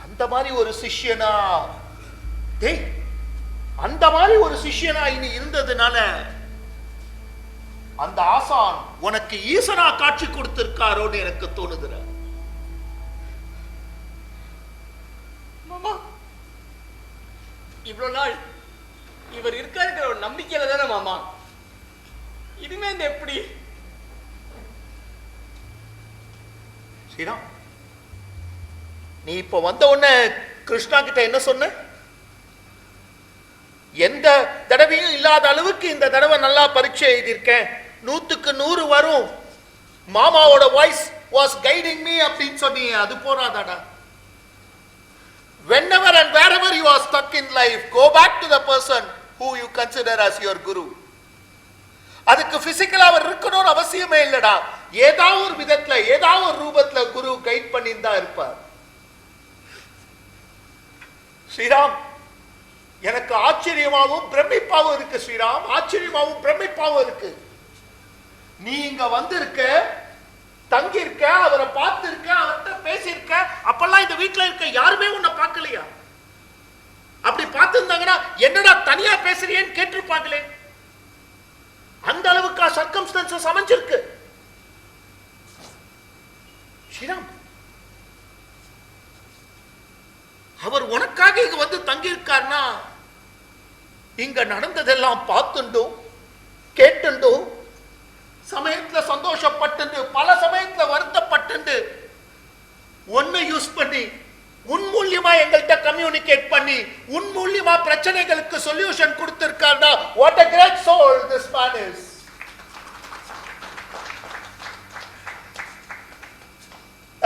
அந்த மாதிரி ஒரு சிஷ்யனா, டேய், அந்த மாதிரி ஒரு சிஷ்யனா இனி இருந்ததுனால அந்த ஆசான் உனக்கு ஈசனா காட்சி கொடுத்திருக்காரோன்னு எனக்கு தோணுதுற. மாமா, இவ்வளவு நாள் இவர் இருக்காருங்கிற ஒரு நம்பிக்கையில தானே மாமா, இனிமே இந்த எப்படி? ஸ்ரீராம், நீ இப்ப வந்த உடனே கிருஷ்ணா கிட்ட என்ன சொன்ன? எந்த தடவையும் இல்லாத அளவுக்கு இந்த தடவை நல்லா பரீட்சை எழுதியிருக்கேன், 100க்கு 100 வரும், மாமாவோட வாய்ஸ் வாஸ் கைடிங் மீ அப்படின்னு சொன்னீங்க. அது போறாதாடா? whenever and wherever you are stuck in life, go back to the person who you consider as your guru. அதுக்கு பிசிக்கலா அவர் இருக்கணும்னு அவசியமே இல்லடா. ஏதாவது ஒரு விதத்துல ஏதாவது ஒரு ரூபத்துல குரு கைட் பண்ணி தான் இருப்பார். ஸ்ரீராம், எனக்கு ஆச்சரியமாவும் பிரமிப்பாவும் இருக்கு. ஸ்ரீராம், ஆச்சரியமாவும் பிரமிப்பாவும் இருக்கு. நீ இங்க வந்திருக்க, தங்கி இருக்க, அவரை பார்த்து இருக்க, அவர்கிட்ட பேசியிருக்க. அப்பெல்லாம் இந்த வீட்டுல இருக்க யாருமே உன்னை பார்க்கலையா? அப்படி பார்த்திருந்தாங்கன்னா என்னடா தனியா பேசுறியேன்னு கேட்டிருப்பாங்களே. அந்த அளவுக்கு சர்க்கம்ஸ்டன்சஸ் அமைஞ்சிருக்கு. ஸ்ரீராம், அவர் உனக்காக இங்க வந்து தங்கி இருக்காருன்னா இங்க நடந்ததெல்லாம் பார்த்துண்டும் கேட்டுண்டும் சமயத்துல சந்தோஷப்பட்டு பல சமயத்துல வருத்தப்பட்டு ஒன்னு யூஸ் பண்ணி உன் மூலியமா எங்கள்கிட்ட கம்யூனிகேட் பண்ணி உன் மூலியமா பிரச்சனைகளுக்கு solution கொடுத்திருக்காருடா. What a great soul this man is.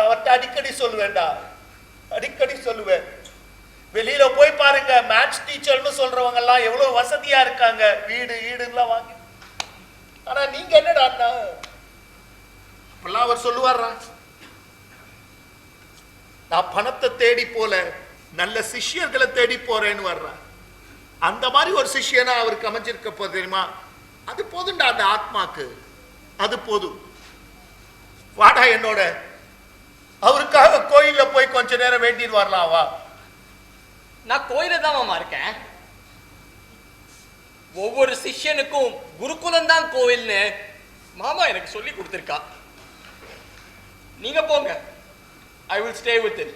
அவர்கிட்ட அடிக்கடி சொல்லுவேன்டா, அடிக்கடி சொல்லுவேன், வெளியில போய் பாருங்க, மேத்ஸ் டீச்சர்னு சொல்றவங்க எல்லாம் எவ்வளவு வசதியா இருக்காங்க, வீடு ஈடுலாம் வாங்கி. ஆனா நீங்க என்னடா அப்பெல்லாம் அவர் சொல்லுவாரா, நான் பணத்தை தேடி போல நல்ல சிஷ்யர்களை தேடி போறேன்னு வர்ற. அந்த மாதிரி ஒரு சிஷ்யனா அவருக்கு அமைஞ்சிருக்க போது தெரியுமா? அது போதும்டா அந்த ஆத்மாக்கு, அது போதும். வாடா என்னோட, அவருக்காக கோயில்ல போய் கொஞ்ச நேரம் வேண்டிட்டு வரலாம். வா. நான் கோயில தான் மாமா இருக்கேன். ஒவ்வொரு சிஷ்யனுக்கும் குருகுலம் தான் கோயில்னு மாமா எனக்கு சொல்லி கொடுத்திருக்கா. நீங்க போங்க, I will stay with it.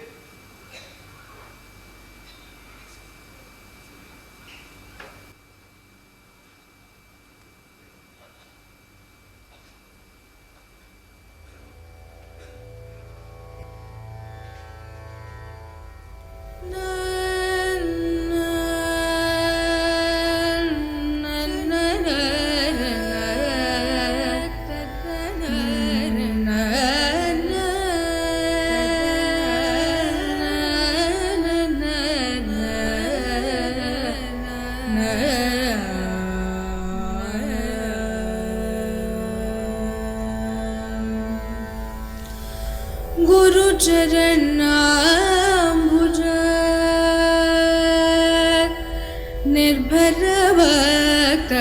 Guru चरणाम्बुज निर्भरवक.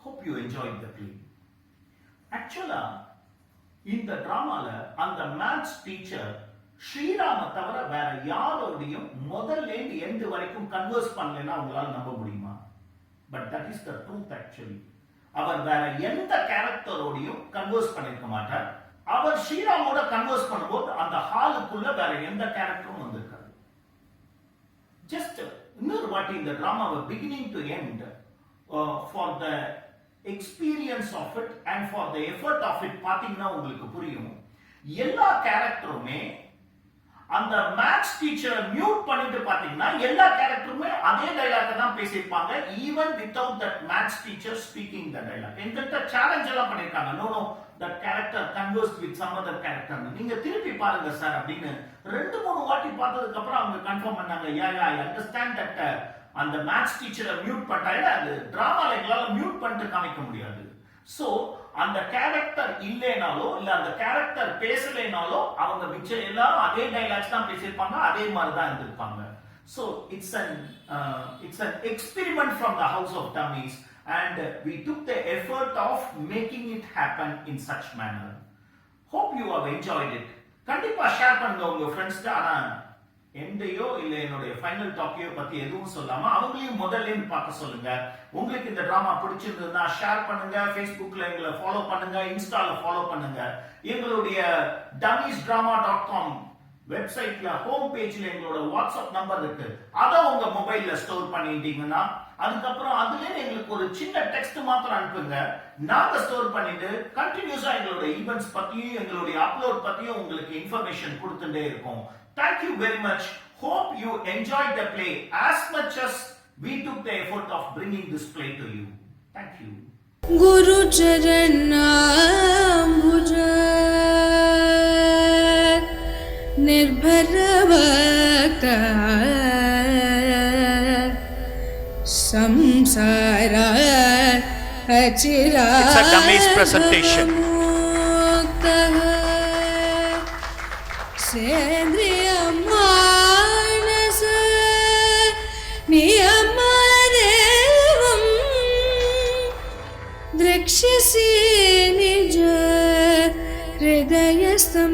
Hope you enjoyed the play. Actually, இந்த டிராமால அந்த மேத்ஸ் டீச்சர் ஸ்ரீராம தவிர வேற யாரோடையும் முதல்ல இருந்து எண்டு வரைக்கும் கன்வர்ஸ் பண்ணலன்னா உங்களால நம்ப முடியுமா? But that is the truth. Actually அவர் வேற எந்த கேரக்டரோடையும் கன்வர்ஸ் பண்ணிருக்க மாட்டார். அவர் ஸ்ரீராமோட கன்வர்ஸ் பண்ணும்போது அந்த ஹாலுக்குள்ள வேற எந்த கேரக்டரும் வந்திருக்காரு. ஜஸ்ட் இன்னொரு வாட்டி இந்த டிராமாவை beginning to end for the experience of it and for the effort of it பாத்தீங்கன்னா உங்களுக்கு புரியும். எல்லா கேரக்டருமே அந்த மேத்ஸ் டீச்சரை மியூட் பண்ணிட்டு பாத்தீங்கன்னா எல்லா கேரக்டருமே அதே டைலாக் தான் பேசியிருப்பாங்க, even without that maths teacher speaking the dialogue. என்கிட்ட சேலஞ்ச் எல்லாம் பண்ணிருக்காங்க, no no that character converse with some other character, நீங்க திருப்பி பாருங்க சார் அப்படின்னு 2-3 வாட்டி பார்த்ததுக்கு அப்புறம் அவங்க கன்ஃபார்ம் பண்ணாங்க, யா ஐ அண்டர்ஸ்டாண்ட் தட் அந்த மேத்ஸ் டீச்சரை மியூட் பண்ணிட்டாங்க, அது டிராமால எங்களால மியூட் பண்ணிட்டு காமிக்க முடியாது. சோ அந்த கேரக்டர் இல்லைனாலோ இல்ல அந்த கேரக்டர் பேசலைனாலோ அவங்க மிச்சம் எல்லாரும் அதே டைலாக்ஸ் தான் பேசியிருப்பாங்க, அதே மாதிரி தான் இருந்திருப்பாங்க. So it's an experiment from the House of Dummies and we took the effort of making it happen in such manner. Hope you have enjoyed it. கண்டிப்பா ஷேர் பண்ணுங்க உங்க ஃப்ரெண்ட்ஸ்க்கு. ஆனா எண்டையோ இல்ல என்னுடைய ஃபைனல் டாக்கையோ பத்தி எதுவும் சொல்லாம அவங்களையும் முதல்ல பார்க்க சொல்லுங்க. உங்களுக்கு இந்த டிராமா பிடிச்சிருந்ததுன்னா ஷேர் பண்ணுங்க, Facebookல எங்களை ஃபாலோ பண்ணுங்க, இன்ஸ்டால ஃபாலோ பண்ணுங்க. எங்களுடைய dummiesdrama.com வெப்சைட்ல ஹோம் பேஜ்ல எங்களோட வாட்ஸ்அப் நம்பர் இருக்கு, அதை உங்க மொபைல்ல ஸ்டோர் பண்ணிட்டீங்கன்னா அதுக்கப்புறம் அதுல எங்களுக்கு ஒரு சின்ன டெக்ஸ்ட் மாத்திரம் அனுப்புங்க, நாங்க ஸ்டோர் பண்ணிட்டு கண்டினியூஸா எங்களோட ஈவென்ட்ஸ் பத்தியும் எங்களுடைய அப்லோட் பத்தியும் உங்களுக்கு இன்ஃபர்மேஷன் கொடுத்துட்டே இருக்கும். Thank you very much. Hope you enjoyed the play as much as we took the effort of bringing this play to you. Thank you. Guru Charanambuj Nirbharavaka Samsara It's a dummy's presentation. Sendriya manasa niyamadevam drakshasi nija hridayastam